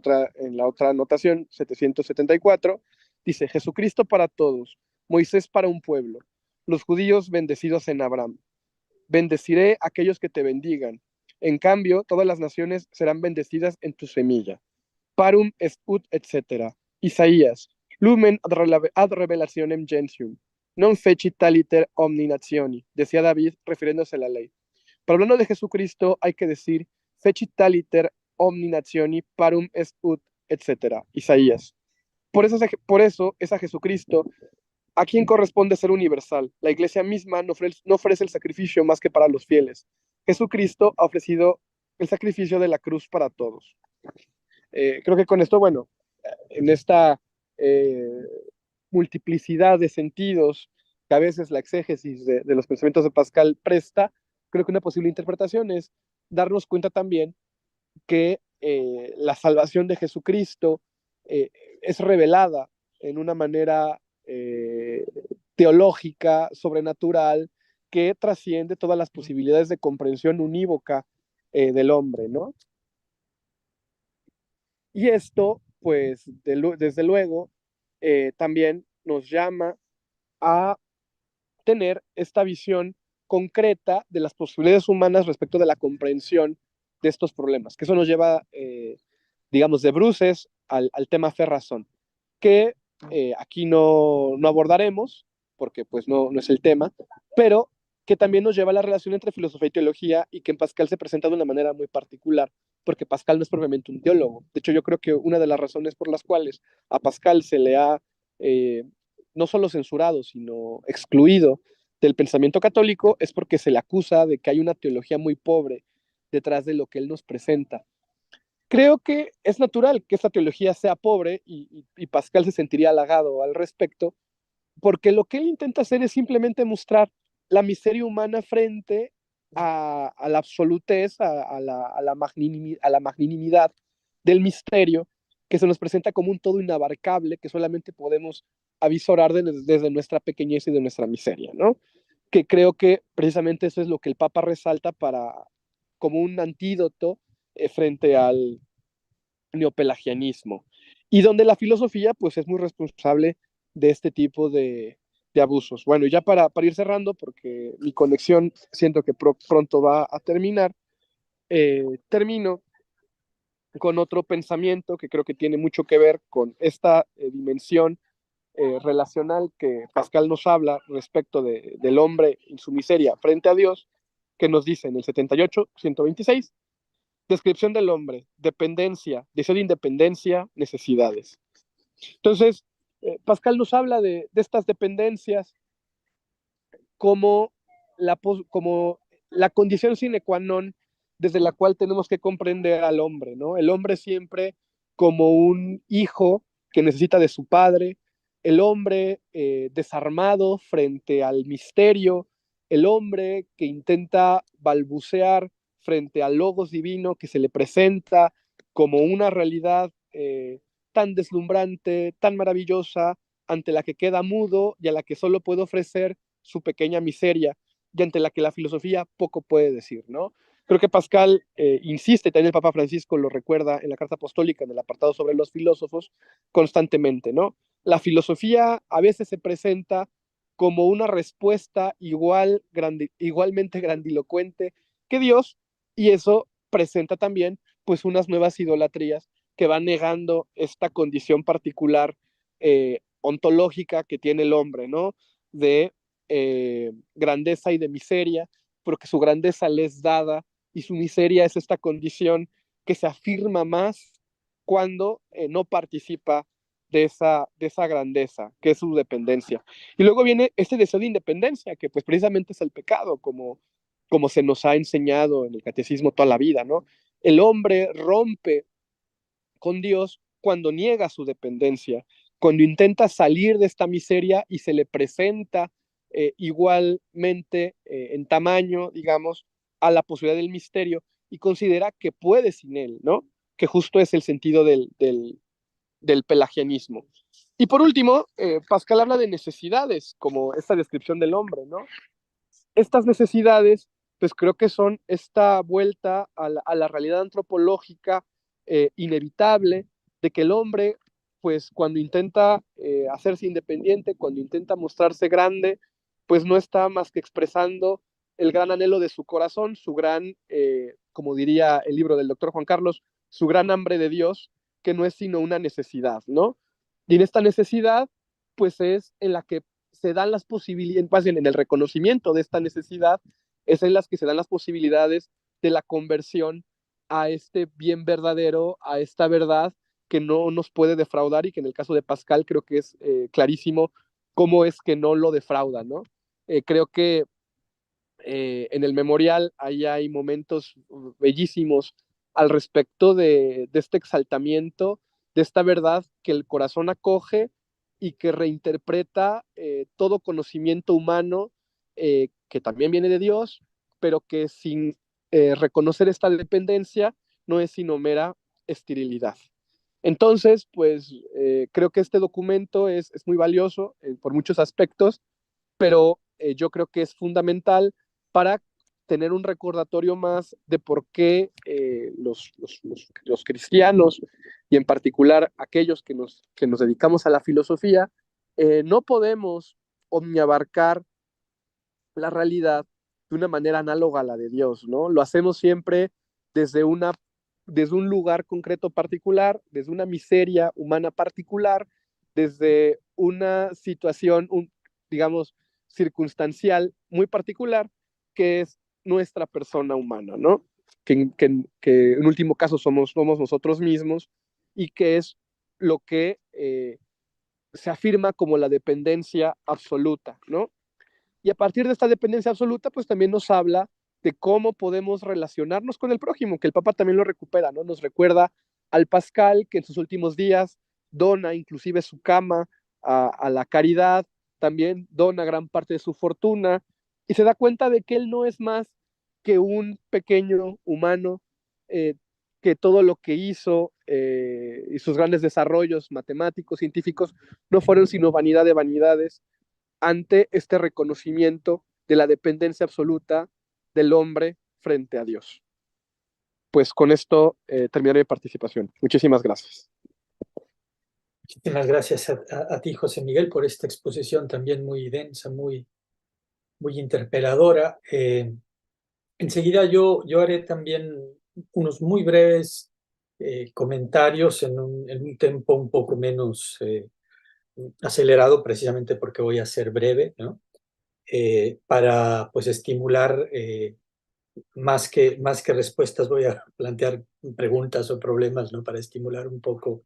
Speaker 4: la otra anotación 774, dice, Jesucristo para todos, Moisés para un pueblo, los judíos bendecidos en Abraham. Bendeciré a aquellos que te bendigan. En cambio, todas las naciones serán bendecidas en tu semilla. Parum est ut, etc. Isaías, lumen ad revelationem gentium, non fecit taliter omni nationi, decía David refiriéndose a la ley. Pero hablando de Jesucristo, hay que decir, fecit taliter omni nationi parum est ut, etc. Isaías. Por eso es a Jesucristo a quien corresponde ser universal. La iglesia misma no ofrece el sacrificio más que para los fieles. Jesucristo ha ofrecido el sacrificio de la cruz para todos. Creo que con esto, bueno, en esta eh, multiplicidad de sentidos que a veces la exégesis de los pensamientos de Pascal presta, creo que una posible interpretación es darnos cuenta también que la salvación de Jesucristo es revelada en una manera teológica, sobrenatural, que trasciende todas las posibilidades de comprensión unívoca del hombre, ¿no? Y esto, pues, desde luego, también nos llama a tener esta visión concreta de las posibilidades humanas respecto de la comprensión de estos problemas, que eso nos lleva, digamos, de bruces al tema fe-razón, que aquí no abordaremos, porque pues no es el tema, pero que también nos lleva a la relación entre filosofía y teología y que en Pascal se presenta de una manera muy particular, porque Pascal no es propiamente un teólogo. De hecho, yo creo que una de las razones por las cuales a Pascal se le ha eh, no solo censurado, sino excluido del pensamiento católico es porque se le acusa de que hay una teología muy pobre detrás de lo que él nos presenta. Creo que es natural que esta teología sea pobre y Pascal se sentiría halagado al respecto, porque lo que él intenta hacer es simplemente mostrar la miseria humana frente a la absolutez, a la magnanimidad del misterio que se nos presenta como un todo inabarcable que solamente podemos avisorar desde nuestra pequeñez y de nuestra miseria, ¿no? Que creo que precisamente eso es lo que el Papa resalta como un antídoto frente al neopelagianismo, y donde la filosofía pues es muy responsable de este tipo de abusos. Bueno, ya para ir cerrando, porque mi conexión siento que pronto va a terminar, termino con otro pensamiento que creo que tiene mucho que ver con esta dimensión relacional que Pascal nos habla respecto del hombre en su miseria frente a Dios, que nos dice en el 78, 126, descripción del hombre, dependencia, deseo de independencia, necesidades. Entonces, Pascal nos habla de estas dependencias como como la condición sine qua non desde la cual tenemos que comprender al hombre, ¿no? El hombre siempre como un hijo que necesita de su padre, el hombre desarmado frente al misterio, el hombre que intenta balbucear frente al logos divino que se le presenta como una realidad tan deslumbrante, tan maravillosa, ante la que queda mudo y a la que solo puede ofrecer su pequeña miseria y ante la que la filosofía poco puede decir, ¿no? Creo que Pascal insiste, también el Papa Francisco lo recuerda en la Carta Apostólica, en el apartado sobre los filósofos, constantemente, ¿no? La filosofía a veces se presenta como una respuesta igualmente grandilocuente que Dios, y eso presenta también pues unas nuevas idolatrías que van negando esta condición particular ontológica que tiene el hombre, ¿no? De grandeza y de miseria, porque su grandeza le es dada y su miseria es esta condición que se afirma más cuando no participa de esa grandeza, que es su dependencia. Y luego viene este deseo de independencia, que pues precisamente es el pecado, como se nos ha enseñado en el catecismo toda la vida, ¿no? El hombre rompe con Dios cuando niega su dependencia, cuando intenta salir de esta miseria y se le presenta igualmente en tamaño, digamos, a la posibilidad del misterio y considera que puede sin él, ¿no? Que justo es el sentido del pelagianismo. Y por último, Pascal habla de necesidades, como esta descripción del hombre, ¿no? Estas necesidades, pues creo que son esta vuelta a la realidad antropológica inevitable de que el hombre, pues cuando intenta hacerse independiente, cuando intenta mostrarse grande, pues no está más que expresando el gran anhelo de su corazón, su gran, como diría el libro del doctor Juan Carlos, su gran hambre de Dios, que no es sino una necesidad, ¿no? Y en esta necesidad, pues es en la que se dan las posibilidades, más bien en el reconocimiento de esta necesidad, es en las que se dan las posibilidades de la conversión a este bien verdadero, a esta verdad que no nos puede defraudar y que en el caso de Pascal creo que es clarísimo cómo es que no lo defrauda, ¿no? Creo que en el memorial ahí hay momentos bellísimos al respecto de este exaltamiento, de esta verdad que el corazón acoge y que reinterpreta todo conocimiento humano que también viene de Dios, pero que sin reconocer esta dependencia, no es sino mera esterilidad. Entonces, pues creo que este documento es muy valioso por muchos aspectos, pero yo creo que es fundamental para tener un recordatorio más de por qué los cristianos, y en particular aquellos que nos dedicamos a la filosofía, no podemos omniabarcar la realidad de una manera análoga a la de Dios, ¿no? Lo hacemos siempre desde un lugar concreto particular, desde una miseria humana particular, desde una situación, digamos, circunstancial muy particular, que es nuestra persona humana, ¿no? Que en último caso somos nosotros mismos, y que es lo que se afirma como la dependencia absoluta, ¿no? Y a partir de esta dependencia absoluta, pues también nos habla de cómo podemos relacionarnos con el prójimo, que el Papa también lo recupera, ¿no? Nos recuerda al Pascal, que en sus últimos días dona inclusive su cama a la caridad, también dona gran parte de su fortuna, y se da cuenta de que él no es más que un pequeño humano, que todo lo que hizo y sus grandes desarrollos matemáticos, científicos, no fueron sino vanidad de vanidades ante este reconocimiento de la dependencia absoluta del hombre frente a Dios. Pues con esto terminaré mi participación. Muchísimas gracias.
Speaker 1: Muchísimas gracias a ti, José Miguel, por esta exposición también muy densa, muy interpeladora. Enseguida yo haré también unos muy breves comentarios en un tempo un poco menos acelerado, precisamente porque voy a ser breve, ¿no? Para pues estimular más que respuestas, voy a plantear preguntas o problemas, ¿no? Para estimular un poco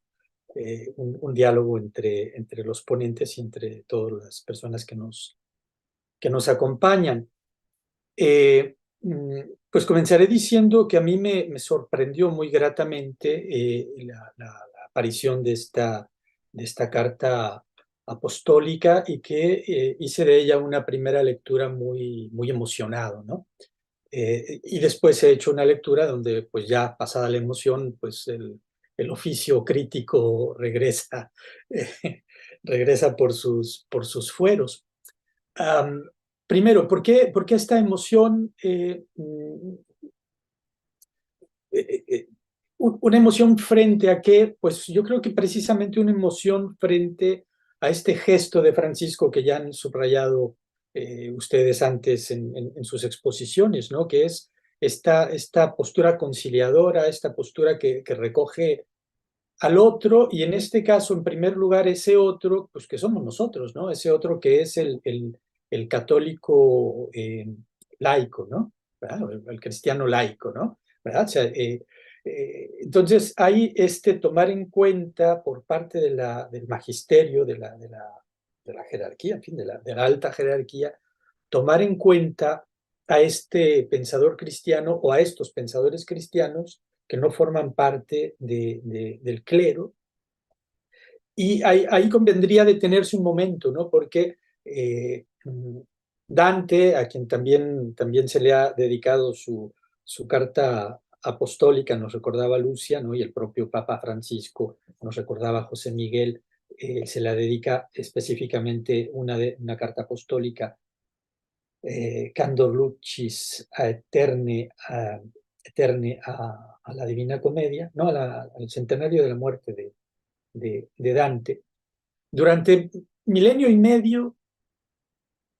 Speaker 1: un diálogo entre los ponentes y entre todas las personas que nos acompañan. Pues comenzaré diciendo que a mí me sorprendió muy gratamente la aparición de esta carta apostólica, y que hice de ella una primera lectura muy emocionado, ¿no? Y después he hecho una lectura donde, pues ya pasada la emoción, pues el oficio crítico regresa, regresa por sus fueros. Primero, ¿por qué esta emoción? Una emoción frente a qué, pues yo creo que precisamente una emoción frente a este gesto de Francisco que ya han subrayado ustedes antes en sus exposiciones, ¿no? Que es esta postura conciliadora, esta postura que recoge al otro, y en este caso, en primer lugar, ese otro, pues que somos nosotros, ¿no? Ese otro que es el católico laico, ¿no? ¿Verdad? El cristiano laico, ¿no? ¿Verdad? O sea, entonces hay tomar en cuenta por parte del magisterio, de la jerarquía, en fin, de la alta jerarquía, tomar en cuenta a este pensador cristiano o a estos pensadores cristianos que no forman parte del clero. Y ahí convendría detenerse un momento, ¿no? Porque Dante, a quien también se le ha dedicado su carta apostólica, nos recordaba Lucia, ¿no? Y el propio Papa Francisco nos recordaba a José Miguel, se la dedica específicamente una carta apostólica, Candor Lucis Aeterne, a la Divina Comedia, ¿no? Al centenario de la muerte de Dante. Durante milenio y medio,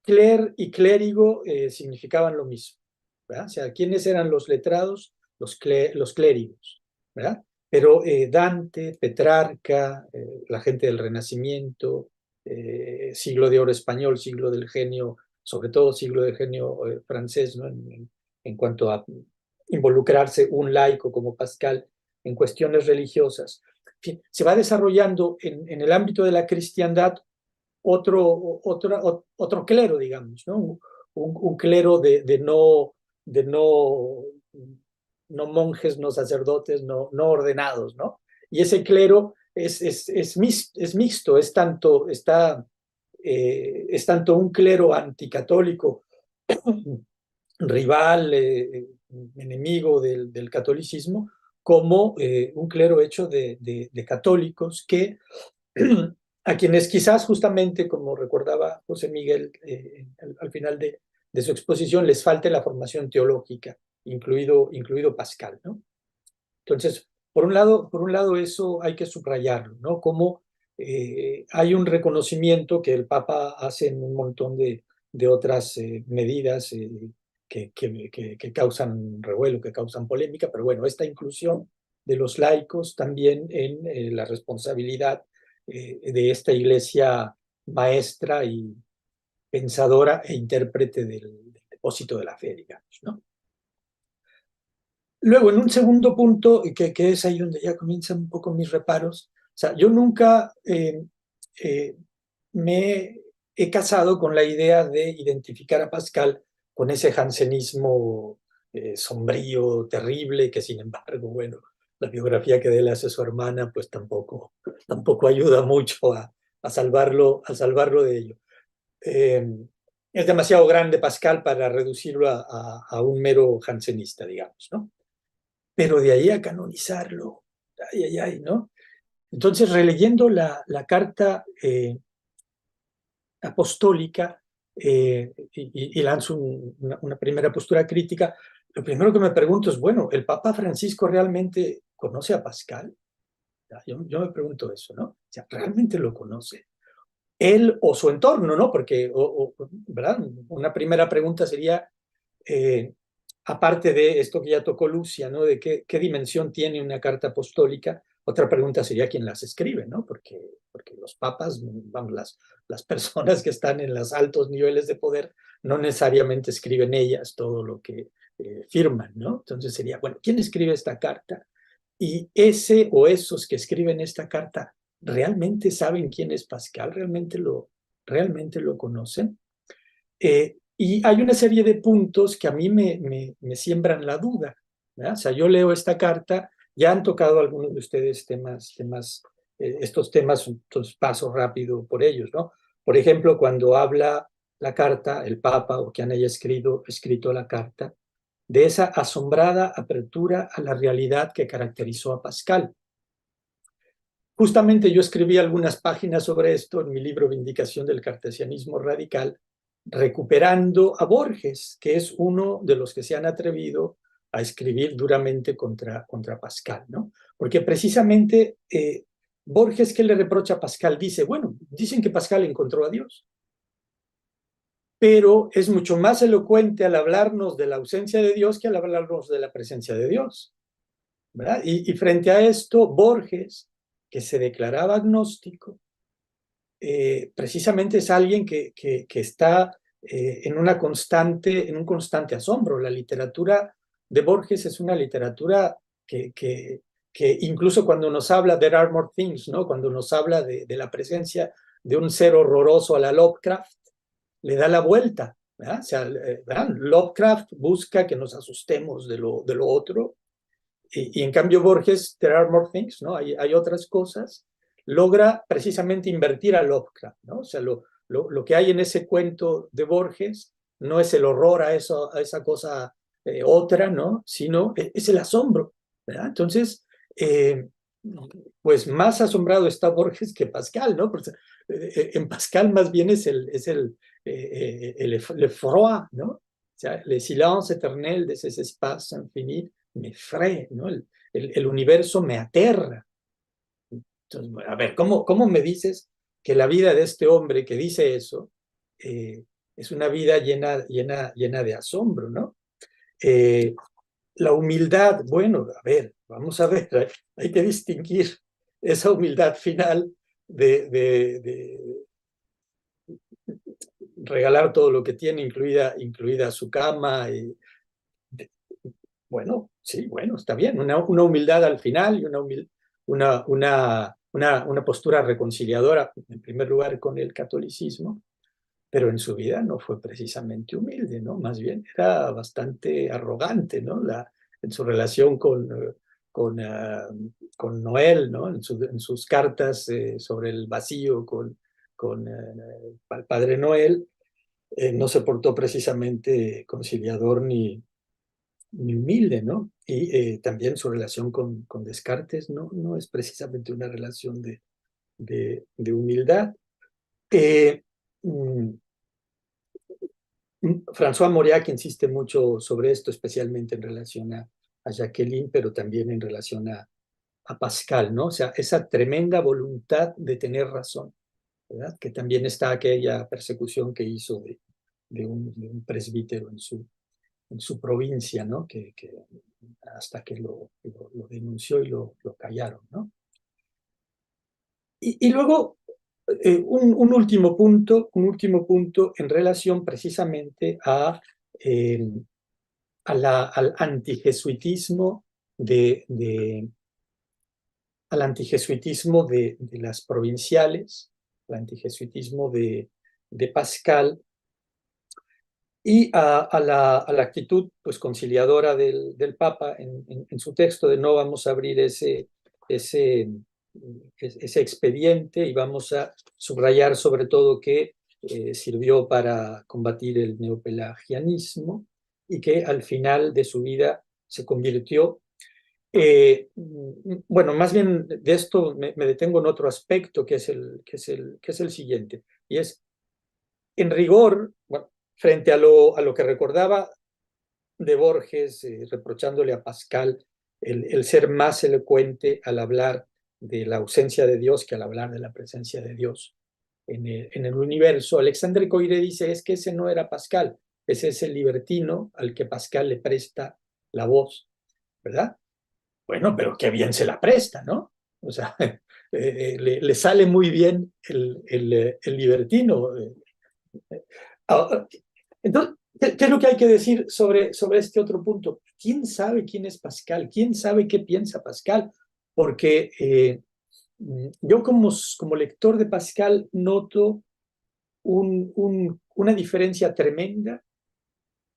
Speaker 1: cler y clérigo significaban lo mismo, ¿verdad? O sea, ¿quiénes eran los letrados? Los clérigos, ¿verdad? Pero Dante, Petrarca, la gente del Renacimiento, siglo de oro español, siglo del genio, sobre todo siglo del genio francés, ¿no? En cuanto a involucrarse un laico como Pascal en cuestiones religiosas. En fin, se va desarrollando en el ámbito de la cristiandad otro clero, digamos, ¿no? Un clero de no monjes, no sacerdotes, no ordenados, ¿no? Y ese clero es mixto, es tanto un clero anticatólico, rival, enemigo del catolicismo, como un clero hecho de católicos que a quienes quizás justamente, como recordaba José Miguel al final de su exposición, les falte la formación teológica, incluido Pascal, ¿no? Entonces, por un lado eso hay que subrayarlo, ¿no? Como hay un reconocimiento que el Papa hace en un montón de otras medidas que causan revuelo, que causan polémica, pero bueno, esta inclusión de los laicos también en la responsabilidad de esta iglesia maestra y pensadora e intérprete del depósito de la fe, digamos, ¿no? Luego, en un segundo punto, que es ahí donde ya comienzan un poco mis reparos, o sea, yo nunca me he casado con la idea de identificar a Pascal con ese jansenismo sombrío, terrible, que sin embargo, bueno, la biografía que él hace a su hermana, pues tampoco ayuda mucho a salvarlo de ello. Es demasiado grande Pascal para reducirlo a un mero jansenista, digamos, ¿no? Pero de ahí a canonizarlo, ay, ¿no? Entonces, releyendo la carta apostólica y lanzo una primera postura crítica, lo primero que me pregunto es, bueno, ¿el Papa Francisco realmente conoce a Pascal? Yo me pregunto eso, ¿no? O sea, ¿realmente lo conoce? Él o su entorno, ¿no? Porque, ¿verdad? Una primera pregunta sería, aparte de esto que ya tocó Lucia, ¿no? De qué dimensión tiene una carta apostólica, otra pregunta sería quién las escribe, ¿no? Porque los papas, vamos, las personas que están en los altos niveles de poder no necesariamente escriben ellas todo lo que firman, ¿no? Entonces sería, bueno, ¿quién escribe esta carta? Y ese o esos que escriben esta carta, ¿realmente saben quién es Pascal? ¿Realmente lo conocen? Y hay una serie de puntos que a mí me siembran la duda, ¿verdad? O sea, yo leo esta carta, ya han tocado algunos de ustedes estos temas, entonces paso rápido por ellos, ¿no? Por ejemplo, cuando habla la carta, el Papa o quien haya escrito la carta, de esa asombrada apertura a la realidad que caracterizó a Pascal. Justamente yo escribí algunas páginas sobre esto en mi libro Vindicación del Cartesianismo Radical, recuperando a Borges, que es uno de los que se han atrevido a escribir duramente contra Pascal, ¿no? Porque precisamente Borges, ¿qué le reprocha a Pascal? Dice, bueno, dicen que Pascal encontró a Dios, pero es mucho más elocuente al hablarnos de la ausencia de Dios que al hablarnos de la presencia de Dios, ¿verdad? Y frente a esto, Borges, que se declaraba agnóstico, precisamente es alguien que está en un constante asombro. La literatura de Borges es una literatura que incluso cuando nos habla de There Are More Things, ¿no? Cuando nos habla de la presencia de un ser horroroso a la Lovecraft, le da la vuelta, ¿verdad? O sea, ¿verdad? Lovecraft busca que nos asustemos de lo otro, y en cambio Borges, There Are More Things, ¿no? Hay otras cosas, logra precisamente invertir a Lovecraft, ¿no? O sea, lo que hay en ese cuento de Borges no es el horror a esa cosa otra, ¿no? Sino es el asombro, ¿verdad? Entonces, pues más asombrado está Borges que Pascal, ¿no? Porque, en Pascal más bien es el froid, ¿no? O sea, le silence éternel de ces espaces infinis me frae, ¿no? El universo me aterra. Entonces, a ver, ¿cómo me dices que la vida de este hombre que dice eso es una vida llena de asombro, ¿no? La humildad, bueno, a ver, vamos a ver, hay que distinguir esa humildad final de regalar todo lo que tiene, incluida su cama. Bueno, sí, bueno, está bien. Una humildad al final y una postura reconciliadora, en primer lugar, con el catolicismo, pero en su vida no fue precisamente humilde, ¿no? Más bien era bastante arrogante, ¿no? En su relación con, Noel, ¿no? En sus cartas sobre el vacío con el Padre Noel, no se portó precisamente conciliador muy humilde, ¿no? Y también su relación con Descartes no es precisamente una relación de humildad. Mm, François Mauriac insiste mucho sobre esto, especialmente en relación a Jacqueline, pero también en relación a Pascal, ¿no? O sea, esa tremenda voluntad de tener razón, ¿verdad? Que también está aquella persecución que hizo de un presbítero en su provincia, ¿no? Que hasta que lo denunció y lo callaron, ¿no? Y luego, un último punto en relación precisamente al antijesuitismo al antijesuitismo de las provinciales, al antijesuitismo de Pascal y a la actitud pues, conciliadora del Papa en su texto de no vamos a abrir ese expediente y vamos a subrayar sobre todo que sirvió para combatir el neopelagianismo y que al final de su vida se convirtió. Bueno, más bien de esto me detengo en otro aspecto que es el siguiente, y es, en rigor, bueno, frente a lo que recordaba de Borges, reprochándole a Pascal el ser más elocuente al hablar de la ausencia de Dios que al hablar de la presencia de Dios en el universo, Alexandre Coiré dice, es que ese no era Pascal, ese es el libertino al que Pascal le presta la voz, ¿verdad? Bueno, pero qué bien se la presta, ¿no? O sea, le sale muy bien el libertino. Entonces, ¿qué es lo que hay que decir sobre este otro punto? ¿Quién sabe quién es Pascal? ¿Quién sabe qué piensa Pascal? Porque yo como lector de Pascal noto una diferencia tremenda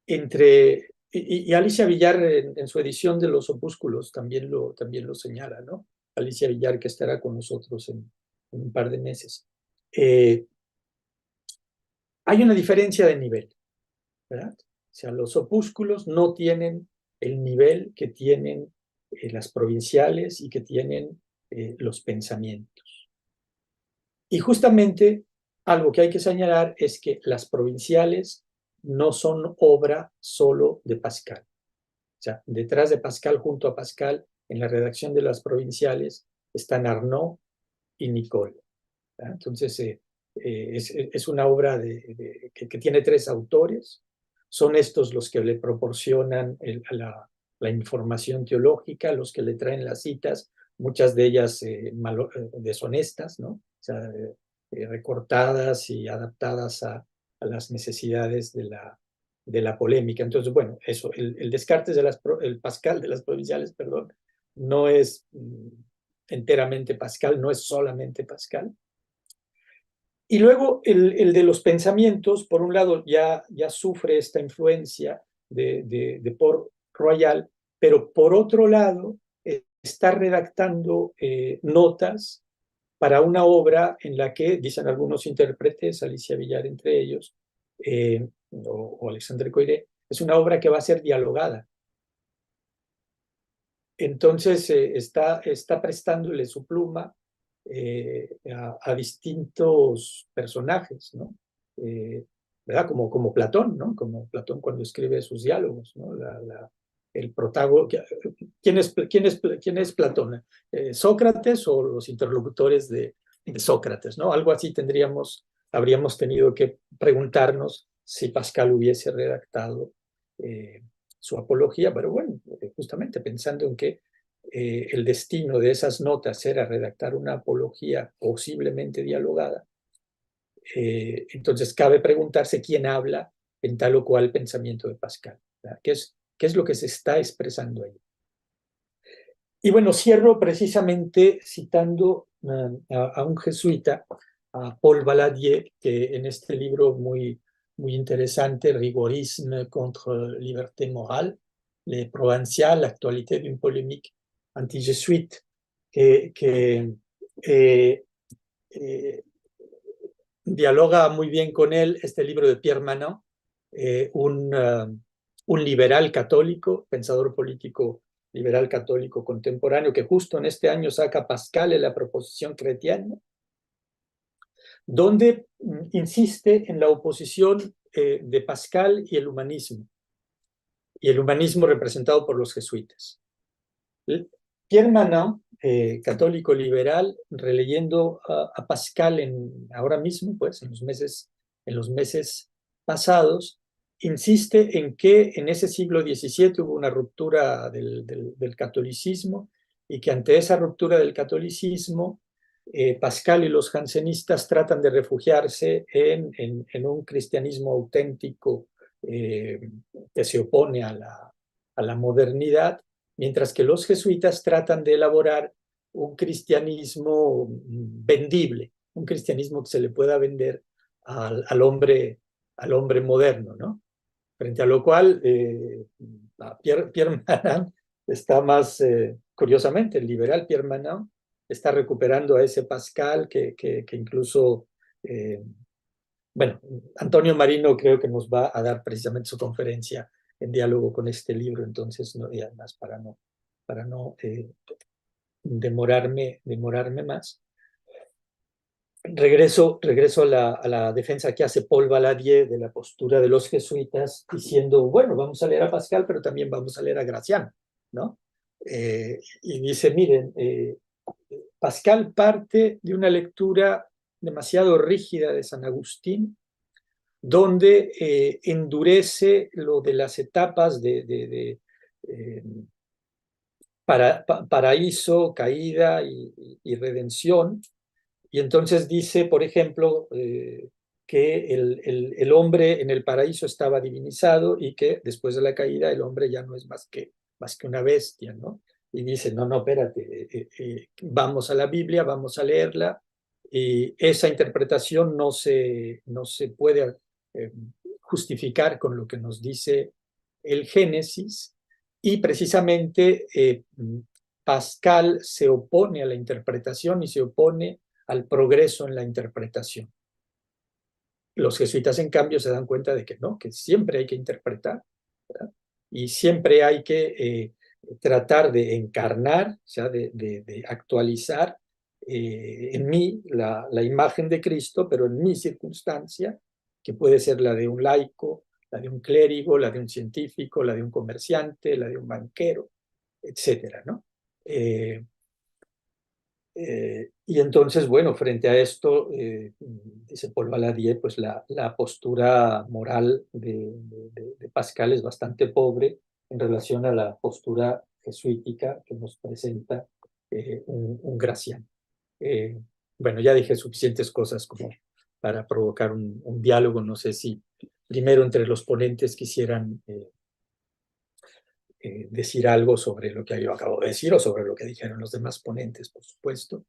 Speaker 1: entre, y Alicia Villar en su edición de Los Opúsculos también lo señala, ¿no? Alicia Villar, que estará con nosotros en un par de meses. Hay una diferencia de nivel, ¿verdad? O sea, los opúsculos no tienen el nivel que tienen las provinciales y que tienen los pensamientos. Y justamente algo que hay que señalar es que las provinciales no son obra solo de Pascal. O sea, detrás de Pascal, junto a Pascal, en la redacción de las provinciales, están Arnaud y Nicole. ¿Verdad? Entonces, es una obra que tiene 3 autores. Son estos los que le proporcionan la información teológica, los que le traen las citas, muchas de ellas deshonestas, ¿no? O sea, recortadas y adaptadas a las necesidades de la polémica. Entonces, bueno, eso, el Descartes el Pascal de las provinciales, perdón, no es enteramente Pascal, no es solamente Pascal. Y luego el de los pensamientos, por un lado, ya sufre esta influencia de Port Royal, pero por otro lado, está redactando notas para una obra en la que, dicen algunos intérpretes, Alicia Villar entre ellos, o Alexandre Coiré, es una obra que va a ser dialogada. Entonces está prestándole su pluma a distintos personajes, ¿no? ¿Verdad? Como Platón, ¿no? Como Platón cuando escribe sus diálogos, ¿no? El protagonista. ¿Quién es Platón? ¿Sócrates o los interlocutores de Sócrates, ¿no? Algo así habríamos tenido que preguntarnos si Pascal hubiese redactado su apología, pero bueno, justamente pensando en que el destino de esas notas era redactar una apología posiblemente dialogada, entonces cabe preguntarse quién habla en tal o cual pensamiento de Pascal, ¿verdad? ¿Qué es lo que se está expresando ahí? Y bueno, cierro precisamente citando a un jesuita, a Paul Valadier, que en este libro muy interesante, Rigorisme contre liberté morale, les provinciales, l'actualité d'une polémique anti-jésuite, que eh, dialoga muy bien con él este libro de Pierre Manent, un un liberal católico, pensador político liberal católico contemporáneo, que justo en este año saca Pascal en la proposición cretiana, donde insiste en la oposición de Pascal y el humanismo representado por los jesuitas. Pierre Manant, católico liberal, releyendo a Pascal ahora mismo, pues en los meses pasados, insiste en que en ese siglo XVII hubo una ruptura del catolicismo y que ante esa ruptura del catolicismo, Pascal y los jansenistas tratan de refugiarse en un cristianismo auténtico que se opone a la modernidad, mientras que los jesuitas tratan de elaborar un cristianismo vendible, un cristianismo que se le pueda vender al hombre moderno, ¿no? Frente a lo cual, Pierre Manant está más, curiosamente, el liberal Pierre Manant está recuperando a ese Pascal que incluso, bueno, Antonio Marino creo que nos va a dar precisamente su conferencia en diálogo con este libro, entonces, no, y además para no demorarme más. Regreso a la defensa que hace Paul Valadier de la postura de los jesuitas, diciendo, bueno, vamos a leer a Pascal, pero también vamos a leer a Gracián, ¿no? Y dice, miren, Pascal parte de una lectura demasiado rígida de San Agustín, donde endurece lo de las etapas de paraíso, caída y redención. Y entonces dice, por ejemplo, que el hombre en el paraíso estaba divinizado y que después de la caída el hombre ya no es más que una bestia, ¿no? Y dice, no, espérate, vamos a la Biblia, vamos a leerla, y esa interpretación no se puede justificar con lo que nos dice el Génesis, y precisamente Pascal se opone a la interpretación y se opone al progreso en la interpretación. Los jesuitas, en cambio, se dan cuenta de que no, que siempre hay que interpretar, ¿verdad? Y siempre hay que tratar de encarnar, o sea, de actualizar en mí la imagen de Cristo, pero en mi circunstancia, que puede ser la de un laico, la de un clérigo, la de un científico, la de un comerciante, la de un banquero, etcétera, ¿no? Y entonces, bueno, frente a esto, dice Paul Valadier, pues la postura moral de Pascal es bastante pobre en relación a la postura jesuítica que nos presenta un Gracián. Bueno, ya dije suficientes cosas como para provocar un diálogo. No sé si primero entre los ponentes quisieran decir algo sobre lo que yo acabo de decir o sobre lo que dijeron los demás ponentes, por supuesto.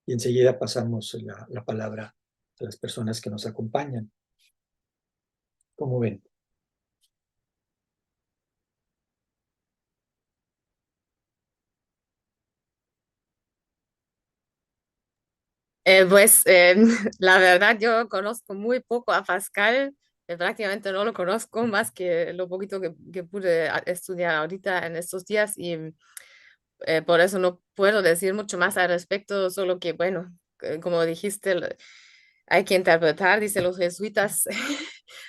Speaker 1: Y enseguida pasamos la palabra a las personas que nos acompañan. ¿Cómo ven?
Speaker 2: Pues la verdad yo conozco muy poco a Pascal, prácticamente no lo conozco más que lo poquito que pude estudiar ahorita en estos días y por eso no puedo decir mucho más al respecto, solo que bueno, como dijiste, hay que interpretar, dicen los jesuitas,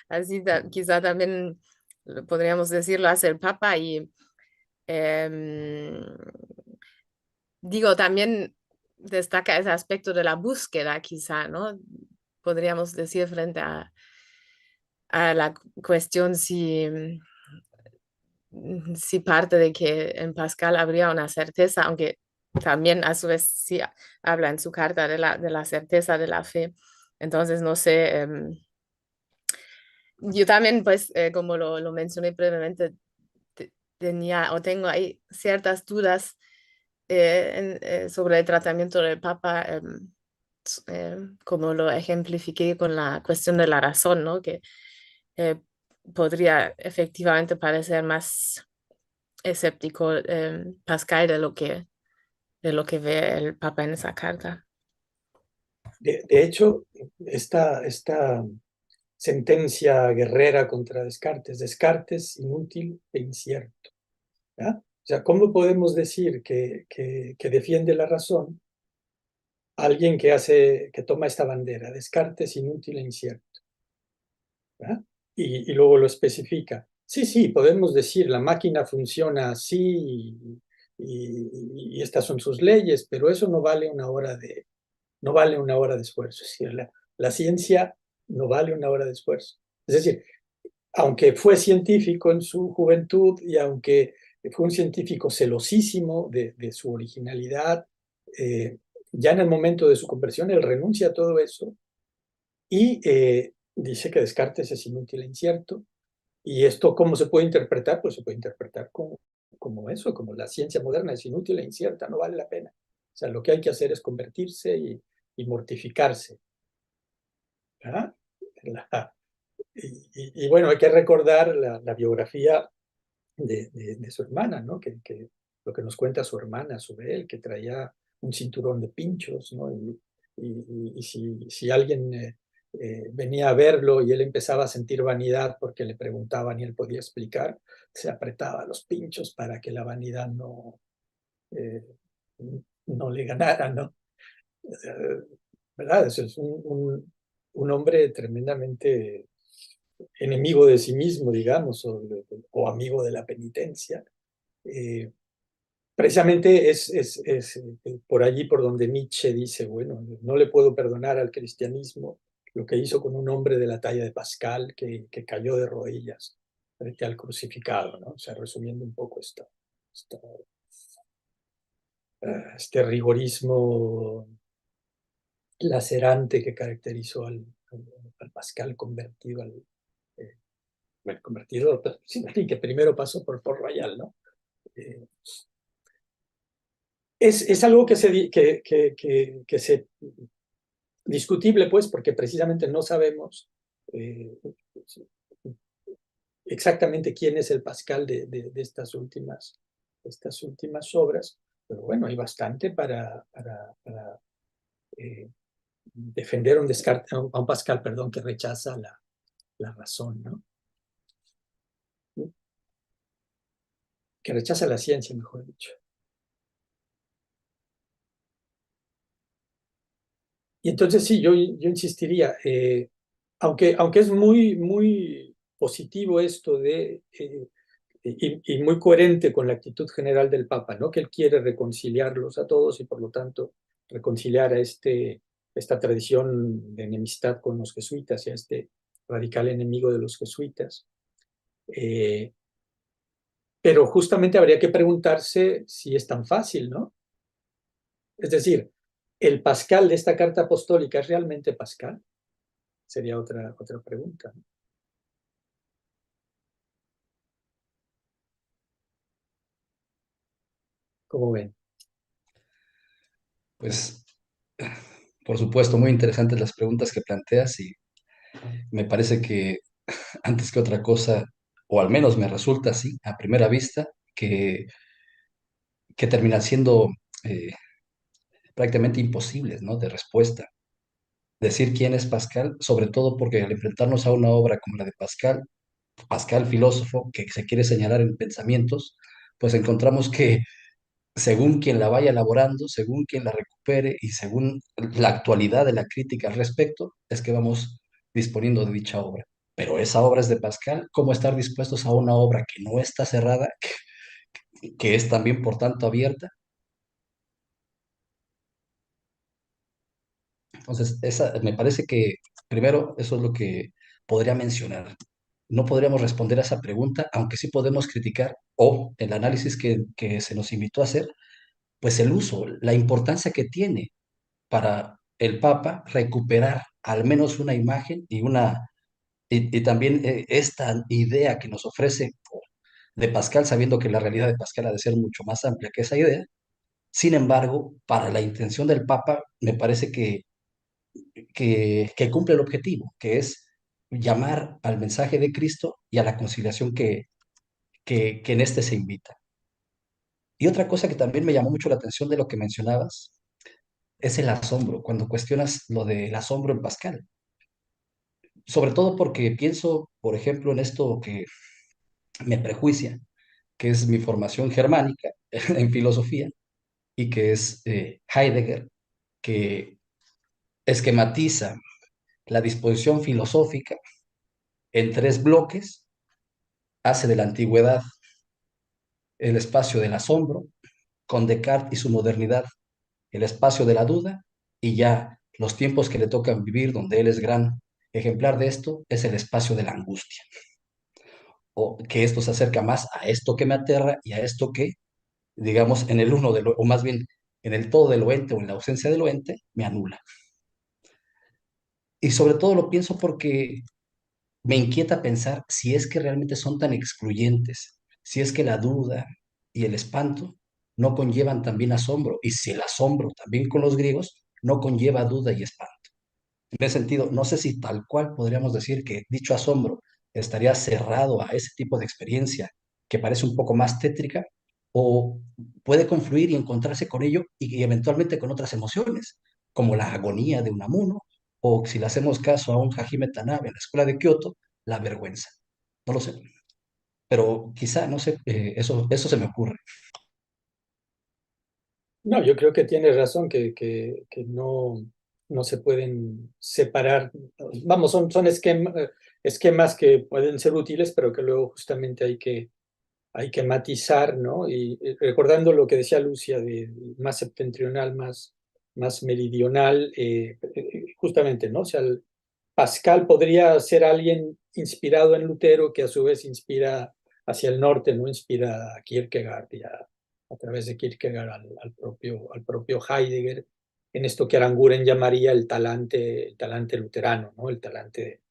Speaker 2: así quizá también podríamos decirlo hace el Papa y em, digo, también destaca ese aspecto de la búsqueda, quizá, ¿no? Podríamos decir frente a la cuestión si parte de que en Pascal habría una certeza, aunque también a su vez sí habla en su carta de la certeza de la fe. Entonces, no sé, yo también, pues, como lo mencioné brevemente, tenía o tengo ahí ciertas dudas sobre el tratamiento del Papa, como lo ejemplifiqué con la cuestión de la razón, ¿no? Que eh, podría efectivamente parecer más escéptico Pascal de lo que ve el Papa en esa carta.
Speaker 1: De hecho, esta sentencia guerrera contra Descartes. Descartes, inútil e incierto. ¿Ya? O sea, ¿cómo podemos decir que defiende la razón alguien que toma esta bandera? Descartes, inútil e incierto. ¿Ya? Y luego lo especifica. Sí, sí, podemos decir, la máquina funciona así y estas son sus leyes, pero eso no vale una hora de esfuerzo. Es decir, la ciencia no vale una hora de esfuerzo. Es decir, aunque fue científico en su juventud y aunque fue un científico celosísimo de su originalidad, ya en el momento de su conversión él renuncia a todo eso y dice que Descartes es inútil e incierto. ¿Y esto cómo se puede interpretar? Pues se puede interpretar como eso, como la ciencia moderna es inútil e incierta, no vale la pena. O sea, lo que hay que hacer es convertirse y mortificarse. ¿Ah? Y bueno, hay que recordar la biografía de su hermana, ¿no? Lo que nos cuenta su hermana sobre él, que traía un cinturón de pinchos, ¿no? Y si alguien venía a verlo y él empezaba a sentir vanidad porque le preguntaban y él podía explicar, se apretaba los pinchos para que la vanidad eh, no le ganara, ¿no? O sea, ¿verdad? Eso es un hombre tremendamente enemigo de sí mismo, digamos, o amigo de la penitencia. Precisamente es por allí por donde Nietzsche dice, bueno, no le puedo perdonar al cristianismo lo que hizo con un hombre de la talla de Pascal que cayó de rodillas frente al crucificado, ¿no? O sea, resumiendo un poco esta, este rigorismo lacerante que caracterizó al Pascal convertido eh, bueno, convertido, sí, que primero pasó por Port Royal, ¿no? Eh, es algo que se discutible, pues, porque precisamente no sabemos exactamente quién es el Pascal de estas últimas obras, pero bueno, hay bastante para defender a un Pascal, perdón, que rechaza la razón, ¿no? Que rechaza la ciencia, mejor dicho. Y entonces sí, yo insistiría, aunque es muy positivo esto y muy coherente con la actitud general del Papa, ¿no? Que él quiere reconciliarlos a todos y por lo tanto reconciliar a esta tradición de enemistad con los jesuitas y a este radical enemigo de los jesuitas. Pero justamente habría que preguntarse si es tan fácil, ¿no? Es decir, ¿el Pascal de esta carta apostólica es realmente Pascal? Sería otra pregunta, ¿no? ¿Cómo ven?
Speaker 3: Pues, por supuesto, muy interesantes las preguntas que planteas y me parece que antes que otra cosa, o al menos me resulta así, a primera vista, que terminan siendo eh, prácticamente imposibles, ¿no? De respuesta. Decir quién es Pascal, sobre todo porque al enfrentarnos a una obra como la de Pascal, Pascal filósofo, que se quiere señalar en pensamientos, pues encontramos que según quien la vaya elaborando, según quien la recupere y según la actualidad de la crítica al respecto, es que vamos disponiendo de dicha obra. Pero esa obra es de Pascal, ¿cómo estar dispuestos a una obra que no está cerrada, que es también por tanto abierta? Entonces, me parece que primero eso es lo que podría mencionar. No podríamos responder a esa pregunta, aunque sí podemos criticar o el análisis que se nos invitó a hacer, pues el uso, la importancia que tiene para el Papa recuperar al menos una imagen y también esta idea que nos ofrece de Pascal, sabiendo que la realidad de Pascal ha de ser mucho más amplia que esa idea. Sin embargo, para la intención del Papa, me parece que cumple el objetivo, que es llamar al mensaje de Cristo y a la conciliación que en este se invita. Y otra cosa que también me llamó mucho la atención de lo que mencionabas es el asombro, cuando cuestionas lo del asombro en Pascal. sobre todo porque pienso, por ejemplo, en esto que me prejuicia, que es mi formación germánica en filosofía, y que es Heidegger, que esquematiza la disposición filosófica en tres bloques, hace de la antigüedad el espacio del asombro, con Descartes y su modernidad, el espacio de la duda, y ya los tiempos que le tocan vivir, donde él es gran ejemplar de esto, es el espacio de la angustia, o que esto se acerca más a esto que me aterra y a esto que, digamos, en el uno de lo, o más bien en el todo de lo ente o en la ausencia de lo ente, me anula. Y sobre todo lo pienso porque me inquieta pensar si es que realmente son tan excluyentes, si es que la duda y el espanto no conllevan también asombro, y si el asombro también con los griegos no conlleva duda y espanto. En ese sentido, no sé si tal cual podríamos decir que dicho asombro estaría cerrado a ese tipo de experiencia que parece un poco más tétrica, o puede confluir y encontrarse con ello y eventualmente con otras emociones, como la agonía de Unamuno, o si le hacemos caso a un Hajime Tanabe en la escuela de Kioto, la vergüenza. No lo sé, pero quizá, no sé, eso se me ocurre.
Speaker 1: No, yo creo que tienes razón, que no, no se pueden separar. Vamos, son esquemas que pueden ser útiles, pero que luego justamente hay que matizar, ¿no? Y recordando lo que decía Lucia, de más septentrional, más meridional, justamente, ¿no? O sea, Pascal podría ser alguien inspirado en Lutero que a su vez inspira hacia el norte, ¿no? Inspira a Kierkegaard y a través de Kierkegaard al propio Heidegger, en esto que Aranguren llamaría el talante luterano, ¿no? El talante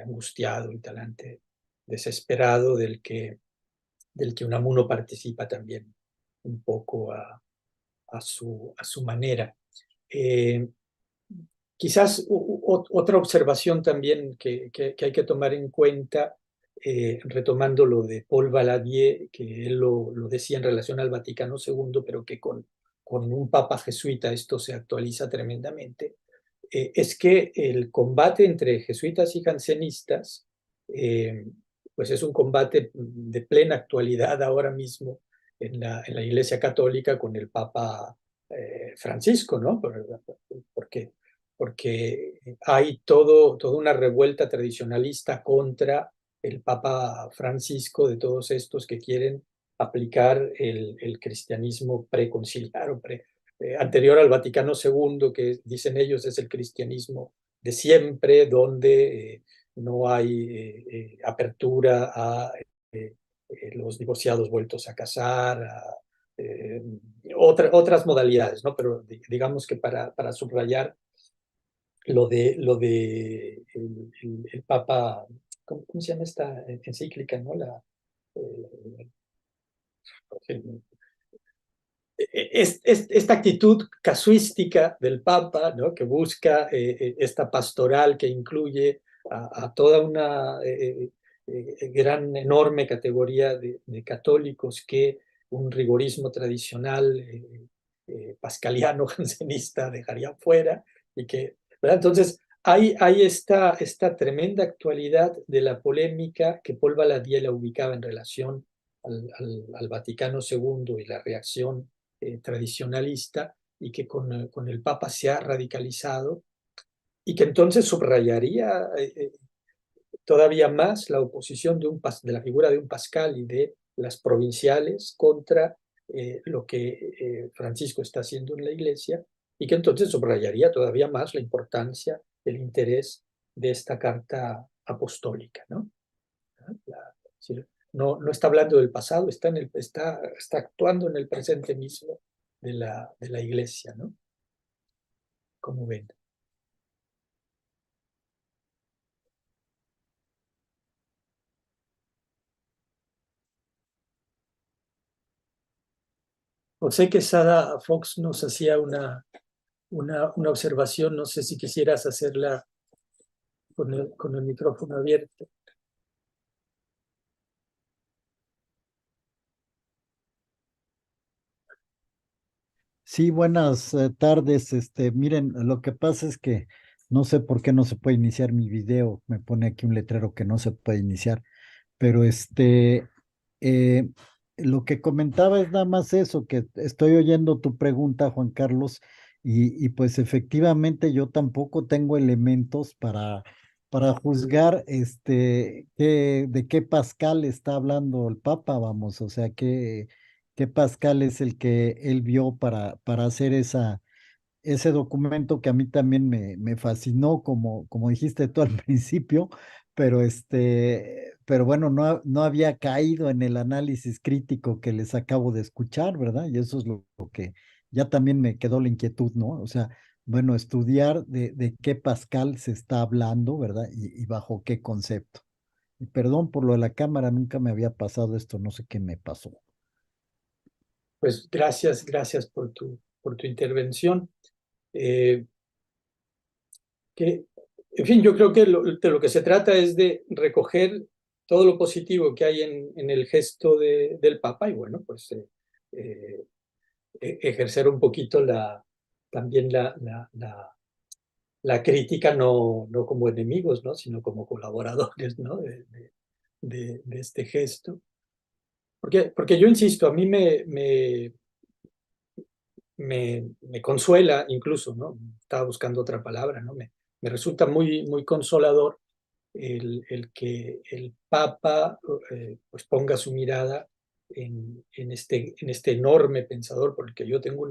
Speaker 1: angustiado, el talante desesperado del que Unamuno participa también un poco a su manera. Eh, Quizás otra observación también que hay que tomar en cuenta, retomando lo de Paul Valadier, que él lo decía en relación al Vaticano II, pero que con un papa jesuita esto se actualiza tremendamente, es que el combate entre jesuitas y jansenistas, eh, pues es un combate de plena actualidad ahora mismo en la Iglesia Católica con el Papa Francisco, ¿no? Porque porque hay toda una revuelta tradicionalista contra el Papa Francisco, de todos estos que quieren aplicar el cristianismo preconciliar o anterior al Vaticano II, que dicen ellos es el cristianismo de siempre, donde no hay apertura a los divorciados vueltos a casar, eh, otras modalidades, ¿no? Pero digamos que para subrayar lo de el Papa, ¿cómo se llama esta encíclica, no? Eh, esta actitud casuística del Papa, ¿no? Que busca esta pastoral que incluye a toda una gran, enorme categoría de católicos que un rigorismo tradicional pascaliano, jansenista dejaría fuera, y que, ¿verdad? Entonces, hay esta tremenda actualidad de la polémica que Paul Valadier la ubicaba en relación al Vaticano II y la reacción tradicionalista, y que con el Papa se ha radicalizado, y que entonces subrayaría todavía más la oposición de la figura de un Pascal y de las provinciales contra lo que Francisco está haciendo en la Iglesia, y que entonces subrayaría todavía más la importancia, el interés de esta carta apostólica, ¿no? No está hablando del pasado, está actuando en el presente mismo de la Iglesia, ¿no? Como ven. José Quesada Fox nos hacía una observación, no sé si quisieras hacerla con el micrófono abierto.
Speaker 5: Sí, buenas tardes. Miren, lo que pasa es que No sé por qué no se puede iniciar mi video. Me pone aquí un letrero que no se puede iniciar. Pero eh, lo que comentaba es nada más eso, que estoy oyendo tu pregunta, Juan Carlos, y pues efectivamente yo tampoco tengo elementos para juzgar de qué Pascal está hablando el Papa, vamos, o sea, qué Pascal es el que él vio para hacer ese documento que a mí también me fascinó, como dijiste tú al principio, pero bueno, no había caído en el análisis crítico que les acabo de escuchar, ¿verdad? Y eso es lo que ya también me quedó la inquietud, ¿no? O sea, bueno, estudiar de qué Pascal se está hablando, ¿verdad? Y bajo qué concepto. Y perdón por lo de la cámara, nunca me había pasado esto, no sé qué me pasó.
Speaker 1: Pues gracias por tu intervención. Eh, que, en fin, yo creo que de lo que se trata es de recoger todo lo positivo que hay en el gesto del Papa y bueno, pues eh, ejercer un poquito también la crítica, no como enemigos, ¿no? Sino como colaboradores, ¿no? De este gesto. Porque yo insisto, a mí me consuela incluso, ¿no? Estaba buscando otra palabra, ¿no? Me resulta muy consolador el que el Papa pues ponga su mirada en este enorme pensador, por el que yo tengo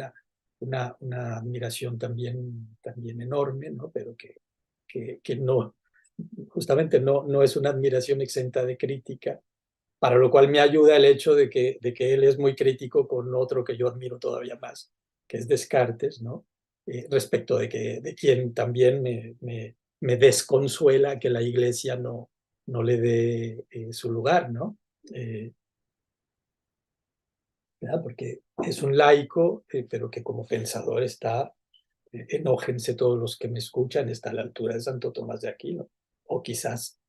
Speaker 1: una admiración también enorme, ¿no? Pero que no, justamente no es una admiración exenta de crítica, para lo cual me ayuda el hecho de que él es muy crítico con otro que yo admiro todavía más, que es Descartes, ¿no? Respecto de quien también me desconsuela que la Iglesia no le dé su lugar, ¿no? Eh, ¿Verdad? Porque es un laico, pero que como pensador está, enójense todos los que me escuchan, está a la altura de Santo Tomás de Aquino, o quizás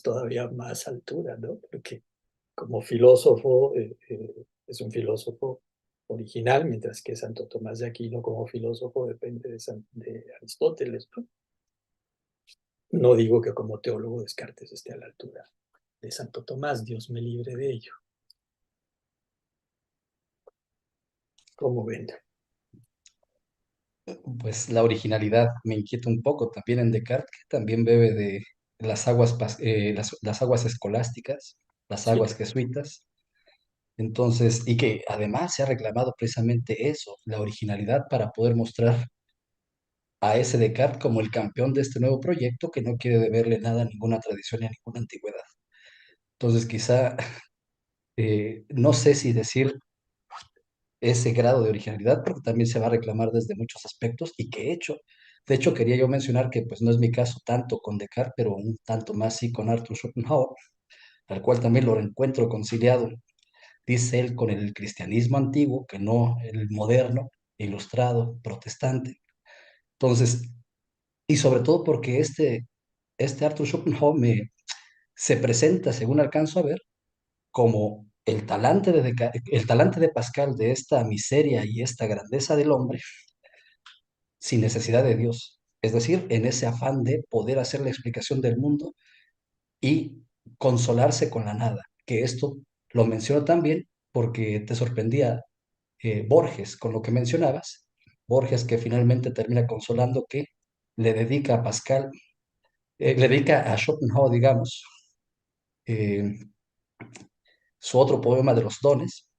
Speaker 1: todavía más altura, ¿no? Porque como filósofo, es un filósofo original, mientras que Santo Tomás de Aquino como filósofo depende de Aristóteles, ¿no? No digo que como teólogo Descartes esté a la altura de Santo Tomás, Dios me libre de ello. ¿Cómo ven?
Speaker 3: Pues la originalidad me inquieta un poco también en Descartes, que también bebe de las aguas escolásticas, las
Speaker 1: Sí,
Speaker 3: aguas jesuitas. Entonces, y que además se ha reclamado precisamente eso, la originalidad para poder mostrar a ese Descartes como el campeón de este nuevo proyecto que no quiere deberle nada a ninguna tradición ni a ninguna antigüedad. Entonces, quizá, no sé si decir ese grado de originalidad, porque también se va a reclamar desde muchos aspectos y que he hecho. De hecho, quería yo mencionar que pues no es mi caso tanto con Descartes, pero un tanto más sí con Arthur Schopenhauer, al cual también lo encuentro conciliado, dice él, con el cristianismo antiguo, que no el moderno, ilustrado, protestante. Entonces, y sobre todo porque este Arthur Schopenhauer se presenta, según alcanzo a ver, como el talante de Pascal de esta miseria y esta grandeza del hombre sin necesidad de Dios. Es decir, en ese afán de poder hacer la explicación del mundo y consolarse con la nada. Que esto lo menciono también porque te sorprendía Borges con lo que mencionabas. Borges que finalmente termina consolando que le dedica a Pascal, le dedica a Schopenhauer, digamos, eh, su otro poema de los dones,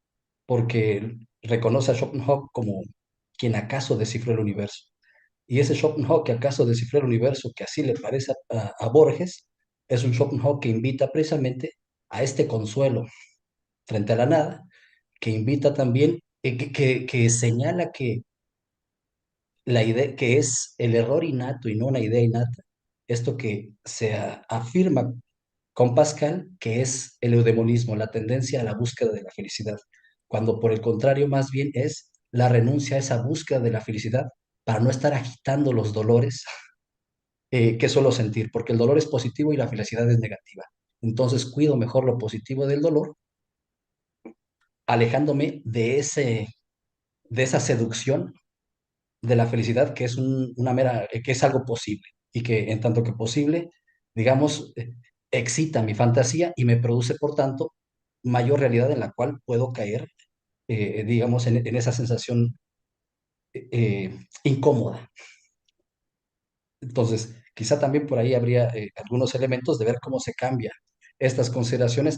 Speaker 3: porque reconoce a Schopenhauer como quien acaso descifró el universo. Y ese Schopenhauer que acaso descifró el universo, que así le parece a Borges, es un Schopenhauer que invita precisamente a este consuelo frente a la nada, que invita también, que señala que la idea, que es el error innato y no una idea innata, esto que se afirma con Pascal, que es el eudemonismo, la tendencia a la búsqueda de la felicidad, cuando por el contrario más bien es la renuncia a esa búsqueda de la felicidad para no estar agitando los dolores que suelo sentir, porque el dolor es positivo y la felicidad es negativa. Entonces cuido mejor lo positivo del dolor, alejándome de esa seducción de la felicidad que es una mera, que es algo posible y que en tanto que posible, digamos, excita mi fantasía y me produce, por tanto, mayor realidad en la cual puedo caer, digamos, en esa sensación incómoda. Entonces, quizá también por ahí habría algunos elementos de ver cómo se cambia estas consideraciones,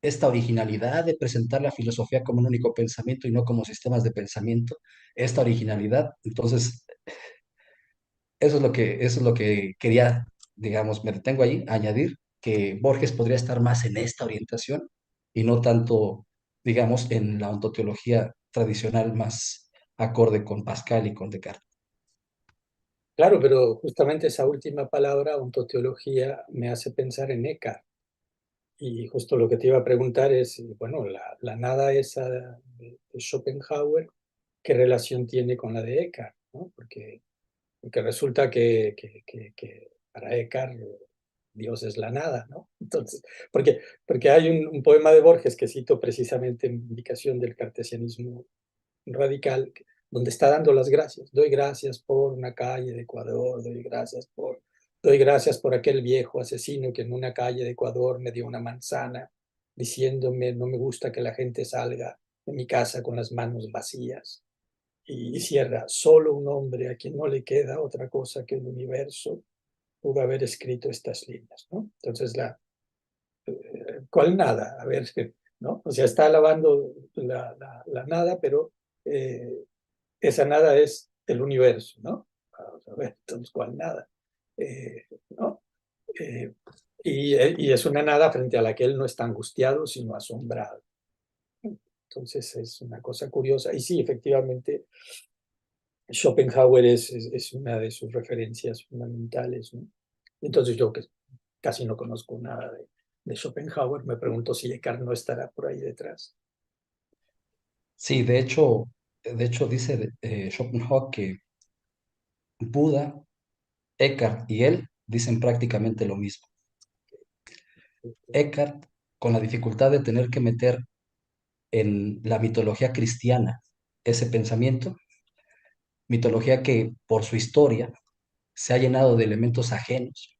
Speaker 3: esta originalidad de presentar la filosofía como un único pensamiento y no como sistemas de pensamiento, esta originalidad. Entonces, eso es lo que quería, digamos, me detengo ahí, añadir que Borges podría estar más en esta orientación y no tanto, digamos, en la ontoteología tradicional más acorde con Pascal y con Descartes.
Speaker 1: Claro, pero justamente esa última palabra, ontoteología, me hace pensar en Eckhart. Y justo lo que te iba a preguntar es, bueno, la nada esa de Schopenhauer, ¿qué relación tiene con la de Eckhart? ¿No? Porque resulta que para Eckhart Dios es la nada, ¿no? Entonces, porque hay un poema de Borges que cito precisamente en indicación del cartesianismo radical, donde está dando las gracias. Doy gracias por una calle de Ecuador, doy gracias por aquel viejo asesino que en una calle de Ecuador me dio una manzana, diciéndome, no me gusta que la gente salga de mi casa con las manos vacías. Y cierra, solo un hombre a quien no le queda otra cosa que el universo pudo haber escrito estas líneas, ¿no? Entonces, ¿cuál nada? A ver, ¿no? O sea, está alabando la nada, pero esa nada es el universo, ¿no? Vamos a ver, entonces, ¿cuál nada? ¿No? Eh, y es una nada frente a la que él no está angustiado, sino asombrado. Entonces es una cosa curiosa. Y sí, efectivamente, Schopenhauer es una de sus referencias fundamentales, ¿no? Entonces yo que casi no conozco nada de Schopenhauer, me pregunto si Descartes no estará por ahí detrás.
Speaker 3: Sí, de hecho dice Schopenhauer que Buda, Eckhart y él dicen prácticamente lo mismo. Eckhart, con la dificultad de tener que meter en la mitología cristiana ese pensamiento, mitología que por su historia se ha llenado de elementos ajenos.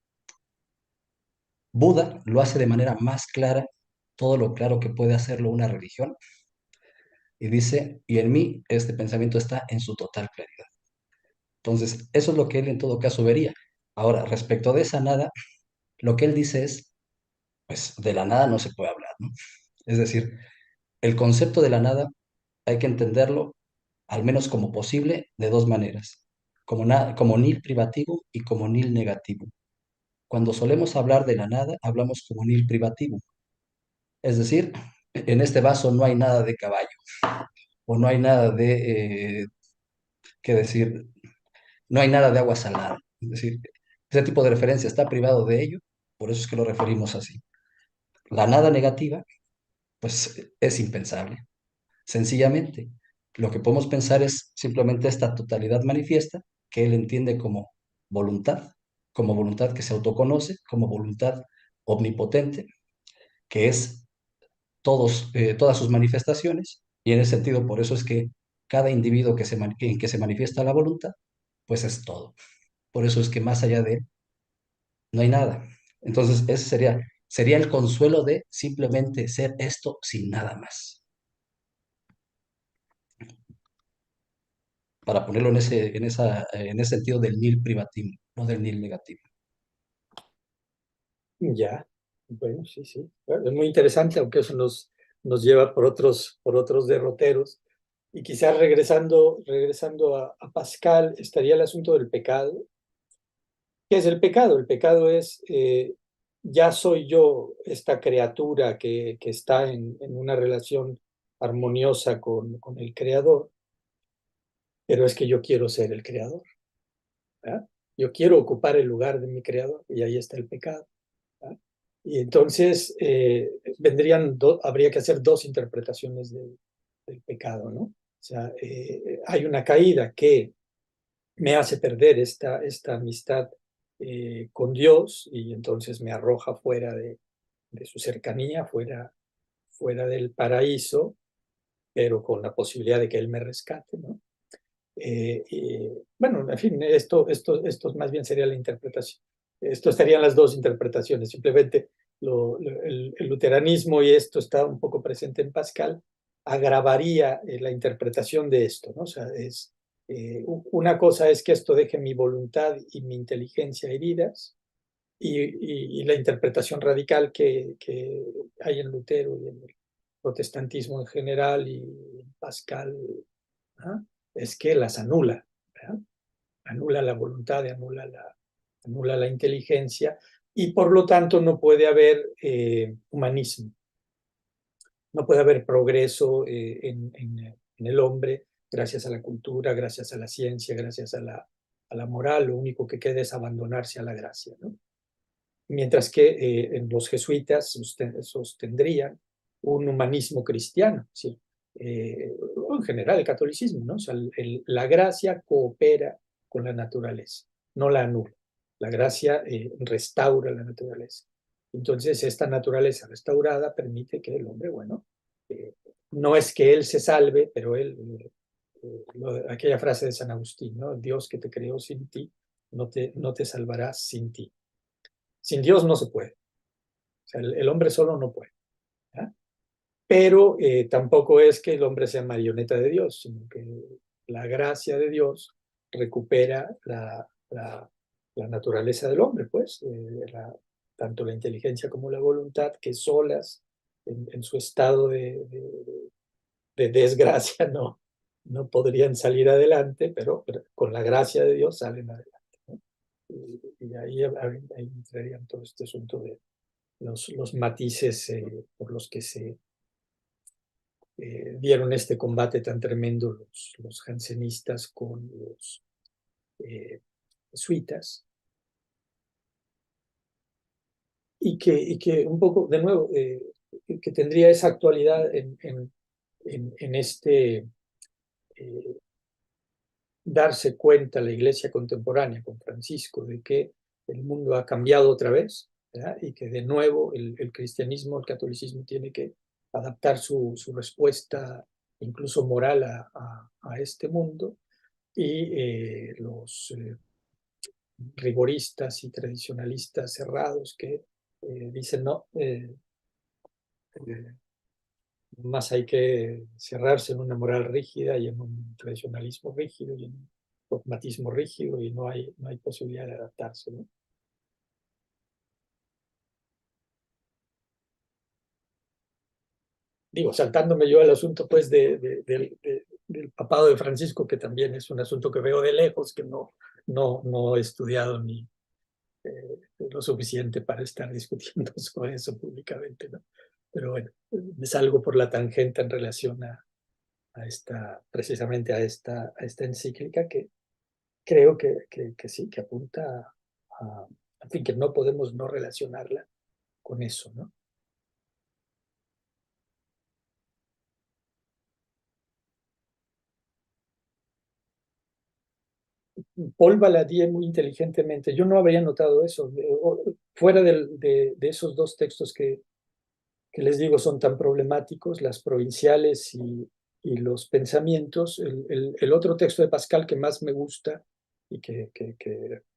Speaker 3: Buda lo hace de manera más clara, todo lo claro que puede hacerlo una religión, y dice, y en mí este pensamiento está en su total claridad. Entonces, eso es lo que él en todo caso vería. Ahora, respecto de esa nada, lo que él dice es, pues de la nada no se puede hablar, ¿no? Es decir, el concepto de la nada hay que entenderlo, al menos como posible, de dos maneras, como nil privativo y como nil negativo. Cuando solemos hablar de la nada, hablamos como nil privativo. Es decir, en este vaso no hay nada de caballo, o no hay nada de, qué decir, no hay nada de agua salada. Es decir, ese tipo de referencia está privado de ello, por eso es que lo referimos así. La nada negativa, pues es impensable. Sencillamente, lo que podemos pensar es simplemente esta totalidad manifiesta que él entiende como voluntad que se autoconoce, como voluntad omnipotente, que es todas sus manifestaciones, y en ese sentido, por eso es que cada individuo en que se manifiesta la voluntad, pues es todo. Por eso es que más allá de él no hay nada. Entonces, ese sería el consuelo de simplemente ser esto sin nada más. Para ponerlo en ese sentido del nil privativo, no del nil negativo.
Speaker 1: Ya, bueno, sí, sí. Bueno, es muy interesante, aunque eso nos lleva por otros derroteros. Y quizás regresando a Pascal, estaría el asunto del pecado. ¿Qué es el pecado? El pecado es, ya soy yo esta criatura que está en una relación armoniosa con el creador, pero es que yo quiero ser el creador, ¿verdad? Yo quiero ocupar el lugar de mi creador y ahí está el pecado, ¿verdad? Y entonces habría que hacer dos interpretaciones del pecado, ¿no? O sea, hay una caída que me hace perder esta amistad con Dios y entonces me arroja fuera de su cercanía, fuera del paraíso, pero con la posibilidad de que Él me rescate, ¿no? Bueno, en fin, esto más bien sería la interpretación. Esto estarían las dos interpretaciones. Simplemente el luteranismo, y esto está un poco presente en Pascal, agravaría la interpretación de esto, ¿no? O sea, una cosa es que esto deje mi voluntad y mi inteligencia heridas, y la interpretación radical que hay en Lutero y en el protestantismo en general y en Pascal, ¿ah? Es que las anula, ¿verdad? Anula la voluntad, anula la inteligencia, y por lo tanto no puede haber humanismo, no puede haber progreso en el hombre gracias a la cultura, gracias a la ciencia, gracias a la moral. Lo único que queda es abandonarse a la gracia, ¿no? Mientras que en los jesuitas sostendrían un humanismo cristiano, ¿sí? O en general el catolicismo, ¿no? O sea, la gracia coopera con la naturaleza, no la anula. La gracia restaura la naturaleza. Entonces, esta naturaleza restaurada permite que el hombre, bueno, no es que él se salve, pero él, aquella frase de San Agustín, ¿no? Dios que te creó sin ti, no te salvará sin ti. Sin Dios no se puede. O sea, el hombre solo no puede. ¿Ya? Pero tampoco es que el hombre sea marioneta de Dios, sino que la gracia de Dios recupera la naturaleza del hombre, pues, tanto la inteligencia como la voluntad, que solas, en su estado de desgracia, no podrían salir adelante, pero con la gracia de Dios salen adelante, ¿no? Y ahí entrarían todo este asunto de los matices por los que se dieron este combate tan tremendo los jansenistas con los jesuitas, y que un poco, de nuevo, que tendría esa actualidad en este darse cuenta la iglesia contemporánea con Francisco de que el mundo ha cambiado otra vez, ¿verdad? Y que de nuevo el cristianismo, el catolicismo tiene que adaptar su respuesta, incluso moral, a este mundo, y los rigoristas y tradicionalistas cerrados que dicen no, más hay que cerrarse en una moral rígida y en un tradicionalismo rígido y en un dogmatismo rígido, y no hay posibilidad de adaptarse, ¿no? Digo, saltándome yo al asunto pues del papado de Francisco, que también es un asunto que veo de lejos, que no he estudiado ni lo suficiente para estar discutiendo sobre eso públicamente, ¿no? Pero bueno, me salgo por la tangente en relación precisamente a esta encíclica, que creo que sí, que apunta en fin, que no podemos no relacionarla con eso, ¿no? Paul Valadier muy inteligentemente, yo no habría notado eso, fuera de esos dos textos que les digo son tan problemáticos, las provinciales y los pensamientos. El otro texto de Pascal que más me gusta y que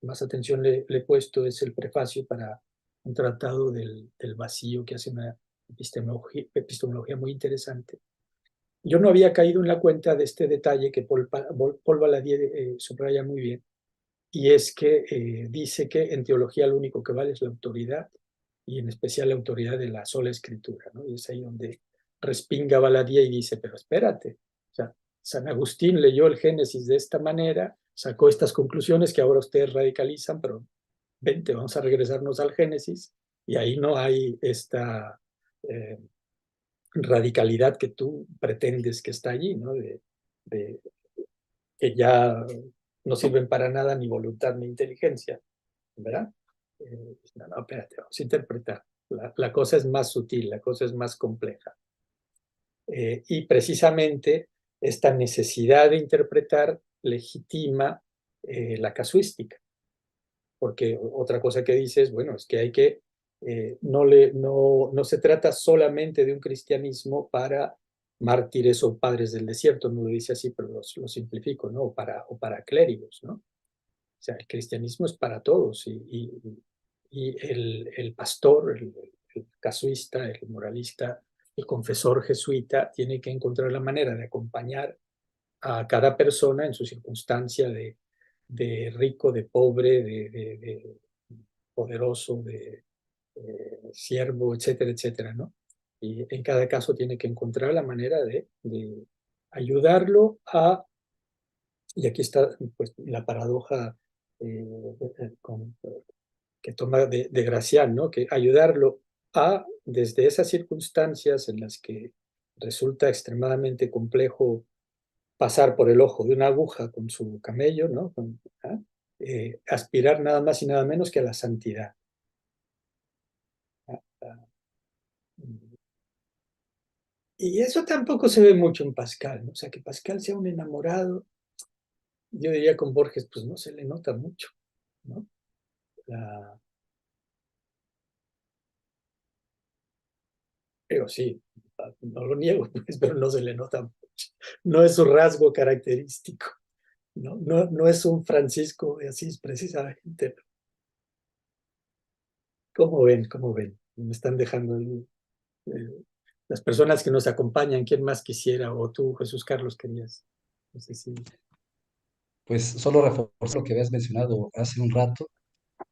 Speaker 1: más atención le he puesto es el prefacio para un tratado del vacío, que hace una epistemología muy interesante. Yo no había caído en la cuenta de este detalle que Paul Valadier subraya muy bien, y es que dice que en teología lo único que vale es la autoridad, y en especial la autoridad de la sola escritura, ¿no? Y es ahí donde respinga Valadier y dice, pero espérate, o sea, San Agustín leyó el Génesis de esta manera, sacó estas conclusiones que ahora ustedes radicalizan, pero vente, vamos a regresarnos al Génesis, y ahí no hay esta eh, radicalidad que tú pretendes que está allí, ¿no? De que ya no sirven para nada ni voluntad ni inteligencia, ¿verdad? No, espérate, vamos a interpretar. La cosa es más sutil, la cosa es más compleja. Y precisamente esta necesidad de interpretar legitima la casuística, porque otra cosa que dice es, bueno, es que hay que, no se trata solamente de un cristianismo para mártires o padres del desierto, no lo dice así, pero lo simplifico, ¿no? O para clérigos, ¿no? O sea, el cristianismo es para todos y el pastor, el casuista, el moralista, el confesor jesuita tiene que encontrar la manera de acompañar a cada persona en su circunstancia de rico, de pobre, de poderoso, de siervo, etcétera, etcétera, ¿no? Y en cada caso tiene que encontrar la manera de ayudarlo a, y aquí está pues, la paradoja con, que toma de Gracián, ¿no? Que ayudarlo a, desde esas circunstancias en las que resulta extremadamente complejo pasar por el ojo de una aguja con su camello, ¿no? Aspirar nada más y nada menos que a la santidad. Y eso tampoco se ve mucho en Pascal, ¿no? O sea, que Pascal sea un enamorado, yo diría con Borges, pues no se le nota mucho, ¿no? La, pero sí, no lo niego, pues, pero no se le nota mucho. No es su rasgo característico, ¿no? No es un Francisco de Asís, precisamente. ¿Cómo ven? ¿Cómo ven? Me están dejando las personas que nos acompañan, ¿quién más quisiera? O tú, Jesús Carlos, querías. No sé si...
Speaker 3: Pues solo reforzar lo que habías mencionado hace un rato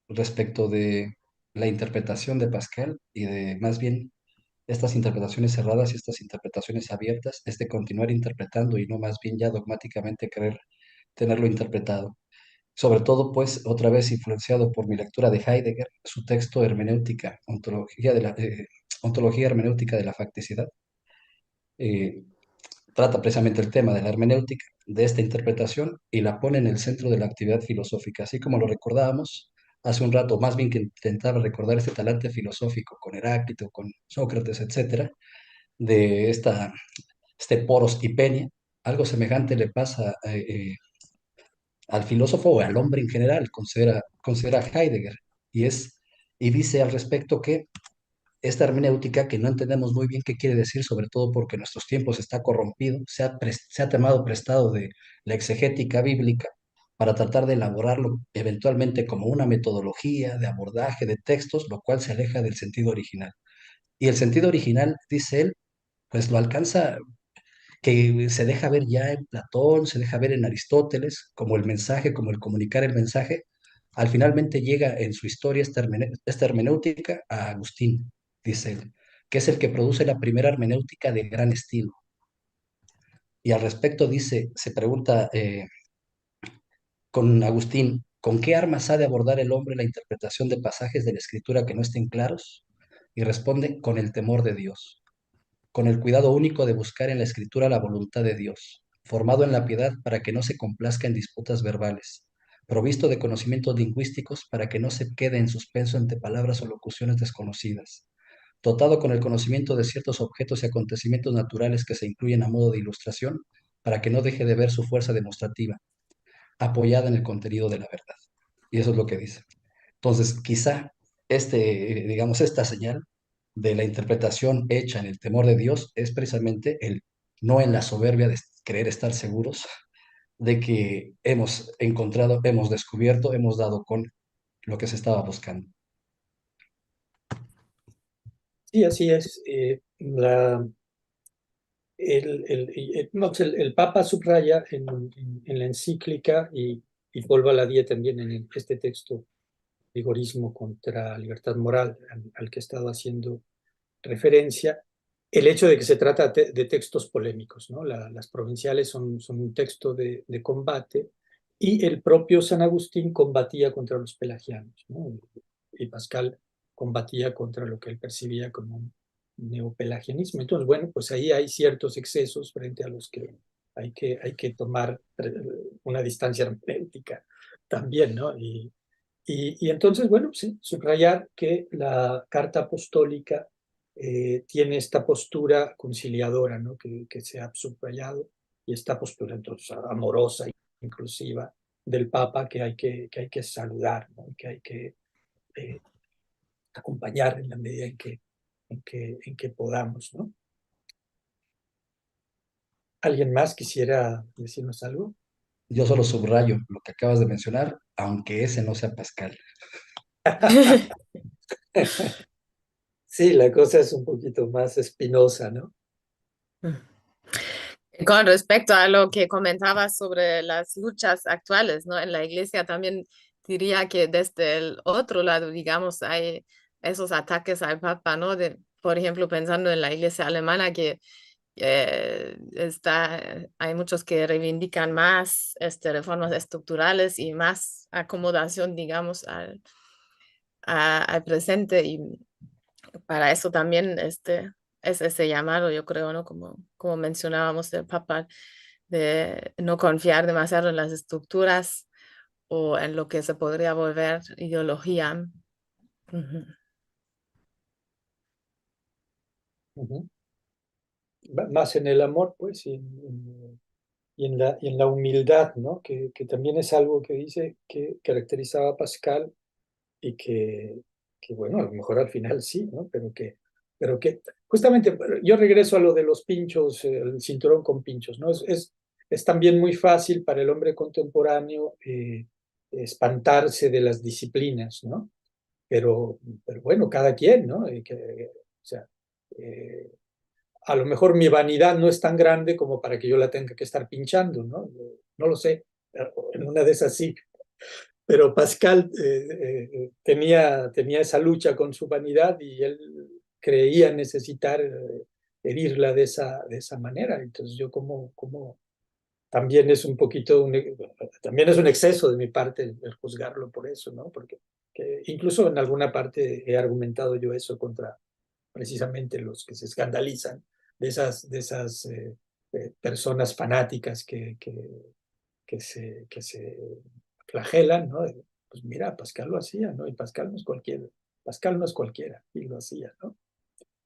Speaker 3: respecto de la interpretación de Pascal y de más bien estas interpretaciones cerradas y estas interpretaciones abiertas, es de continuar interpretando y no más bien ya dogmáticamente querer tenerlo interpretado. Sobre todo, pues, otra vez influenciado por mi lectura de Heidegger, su texto Hermenéutica, Ontología Hermenéutica de la Facticidad, eh, trata precisamente el tema de la hermenéutica, de esta interpretación, y la pone en el centro de la actividad filosófica, así como lo recordábamos hace un rato, más bien que intentaba recordar este talante filosófico con Heráclito, con Sócrates, etcétera, de este poros y penia, algo semejante le pasa al filósofo o al hombre en general, considera Heidegger, y, y dice al respecto que esta hermenéutica, que no entendemos muy bien qué quiere decir, sobre todo porque en nuestros tiempos está corrompido, se ha tomado prestado de la exegética bíblica para tratar de elaborarlo eventualmente como una metodología de abordaje de textos, lo cual se aleja del sentido original. Y el sentido original, dice él, pues lo alcanza, que se deja ver ya en Platón, se deja ver en Aristóteles, como el mensaje, como el comunicar el mensaje. Al finalmente llega en su historia esta hermenéutica a Agustín, dice él, que es el que produce la primera hermenéutica de gran estilo. Y al respecto dice, se pregunta con Agustín, ¿con qué armas ha de abordar el hombre la interpretación de pasajes de la escritura que no estén claros? Y responde, con el temor de Dios, con el cuidado único de buscar en la escritura la voluntad de Dios, formado en la piedad para que no se complazca en disputas verbales, provisto de conocimientos lingüísticos para que no se quede en suspenso ante palabras o locuciones desconocidas, dotado con el conocimiento de ciertos objetos y acontecimientos naturales que se incluyen a modo de ilustración para que no deje de ver su fuerza demostrativa, apoyada en el contenido de la verdad. Y eso es lo que dice. Entonces, quizá digamos, esta señal de la interpretación hecha en el temor de Dios es precisamente el no en la soberbia de creer estar seguros de que hemos encontrado, hemos descubierto, hemos dado con lo que se estaba buscando.
Speaker 1: Sí, así es. No, pues el Papa subraya en la encíclica y Paul Valadier también en este texto, Rigorismo contra libertad moral, al que he estado haciendo referencia, el hecho de que se trata de textos polémicos, ¿no? Las provinciales son un texto de combate y el propio San Agustín combatía contra los pelagianos, ¿no? Y Pascal combatía contra lo que él percibía como un neopelagianismo. Entonces, bueno, pues ahí hay ciertos excesos frente a los que hay que tomar una distancia hermenéutica también, ¿no? Y entonces, bueno, sí, subrayar que la carta apostólica tiene esta postura conciliadora, ¿no? Que se ha subrayado, y esta postura entonces amorosa, inclusiva del Papa que hay que saludar, ¿no? Que hay que eh, acompañar en la medida en que podamos, ¿no? ¿Alguien más quisiera decirnos algo?
Speaker 3: Yo solo subrayo lo que acabas de mencionar, aunque ese no sea Pascal.
Speaker 1: Sí, la cosa es un poquito más espinosa, ¿no?
Speaker 2: Con respecto a lo que comentabas sobre las luchas actuales, ¿no? En la iglesia también diría que desde el otro lado, digamos, hay esos ataques al Papa, ¿no? Por ejemplo, pensando en la iglesia alemana, que hay muchos que reivindican más reformas estructurales y más acomodación, digamos, al presente, y para eso también es ese llamado, yo creo, ¿no? Como mencionábamos del Papa, de no confiar demasiado en las estructuras o en lo que se podría volver ideología. Ujú.
Speaker 1: Ujú. Más en el amor, pues, y en la humildad, ¿no? Que también es algo que dice que caracterizaba a Pascal y que, bueno, a lo mejor al final sí, ¿no? Pero que justamente yo regreso a lo de los pinchos, el cinturón con pinchos, ¿no? Es también muy fácil para el hombre contemporáneo espantarse de las disciplinas, ¿no? Pero bueno, cada quien, ¿no? O sea, eh, a lo mejor mi vanidad no es tan grande como para que yo la tenga que estar pinchando, ¿no? No lo sé, en una de esas sí. Pero Pascal tenía esa lucha con su vanidad y él creía necesitar herirla de esa manera. Entonces yo como también es un poquito, también es un exceso de mi parte el juzgarlo por eso, ¿no? Porque incluso en alguna parte he argumentado yo eso contra precisamente los que se escandalizan de esas personas fanáticas que se flagelan, ¿no? Pues mira, Pascal lo hacía, ¿no? Y Pascal no es cualquiera, Pascal no es cualquiera, y lo hacía, ¿no?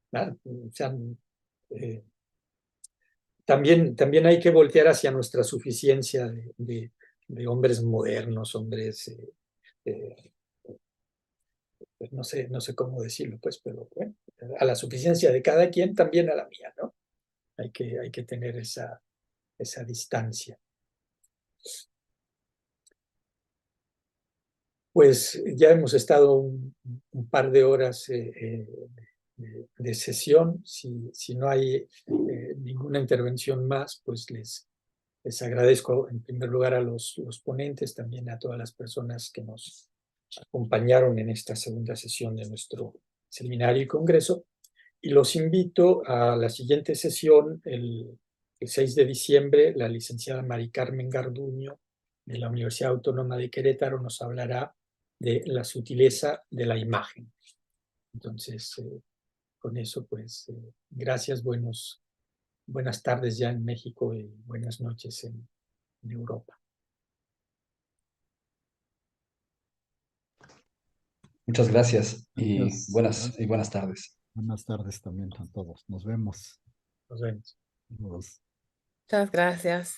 Speaker 1: Claro, o sea, eh, también hay que voltear hacia nuestra suficiencia de hombres modernos, hombres, eh, pues no sé cómo decirlo, pues, pero bueno, a la suficiencia de cada quien, también a la mía, ¿no? Hay que tener esa distancia. Pues ya hemos estado un par de horas de sesión. Si no hay ninguna intervención más, pues les agradezco en primer lugar a los ponentes, también a todas las personas que nos acompañaron en esta segunda sesión de nuestro seminario y congreso. Y los invito a la siguiente sesión, el 6 de diciembre. La licenciada Mari Carmen Garduño, de la Universidad Autónoma de Querétaro, nos hablará de la sutileza de la imagen. Entonces, con eso, pues, gracias, buenas tardes ya en México y buenas noches en Europa.
Speaker 3: Muchas gracias y
Speaker 5: Gracias.
Speaker 3: buenas tardes.
Speaker 5: Buenas tardes también a todos. Nos vemos.
Speaker 1: Nos vemos.
Speaker 5: Nos-
Speaker 2: Muchas gracias.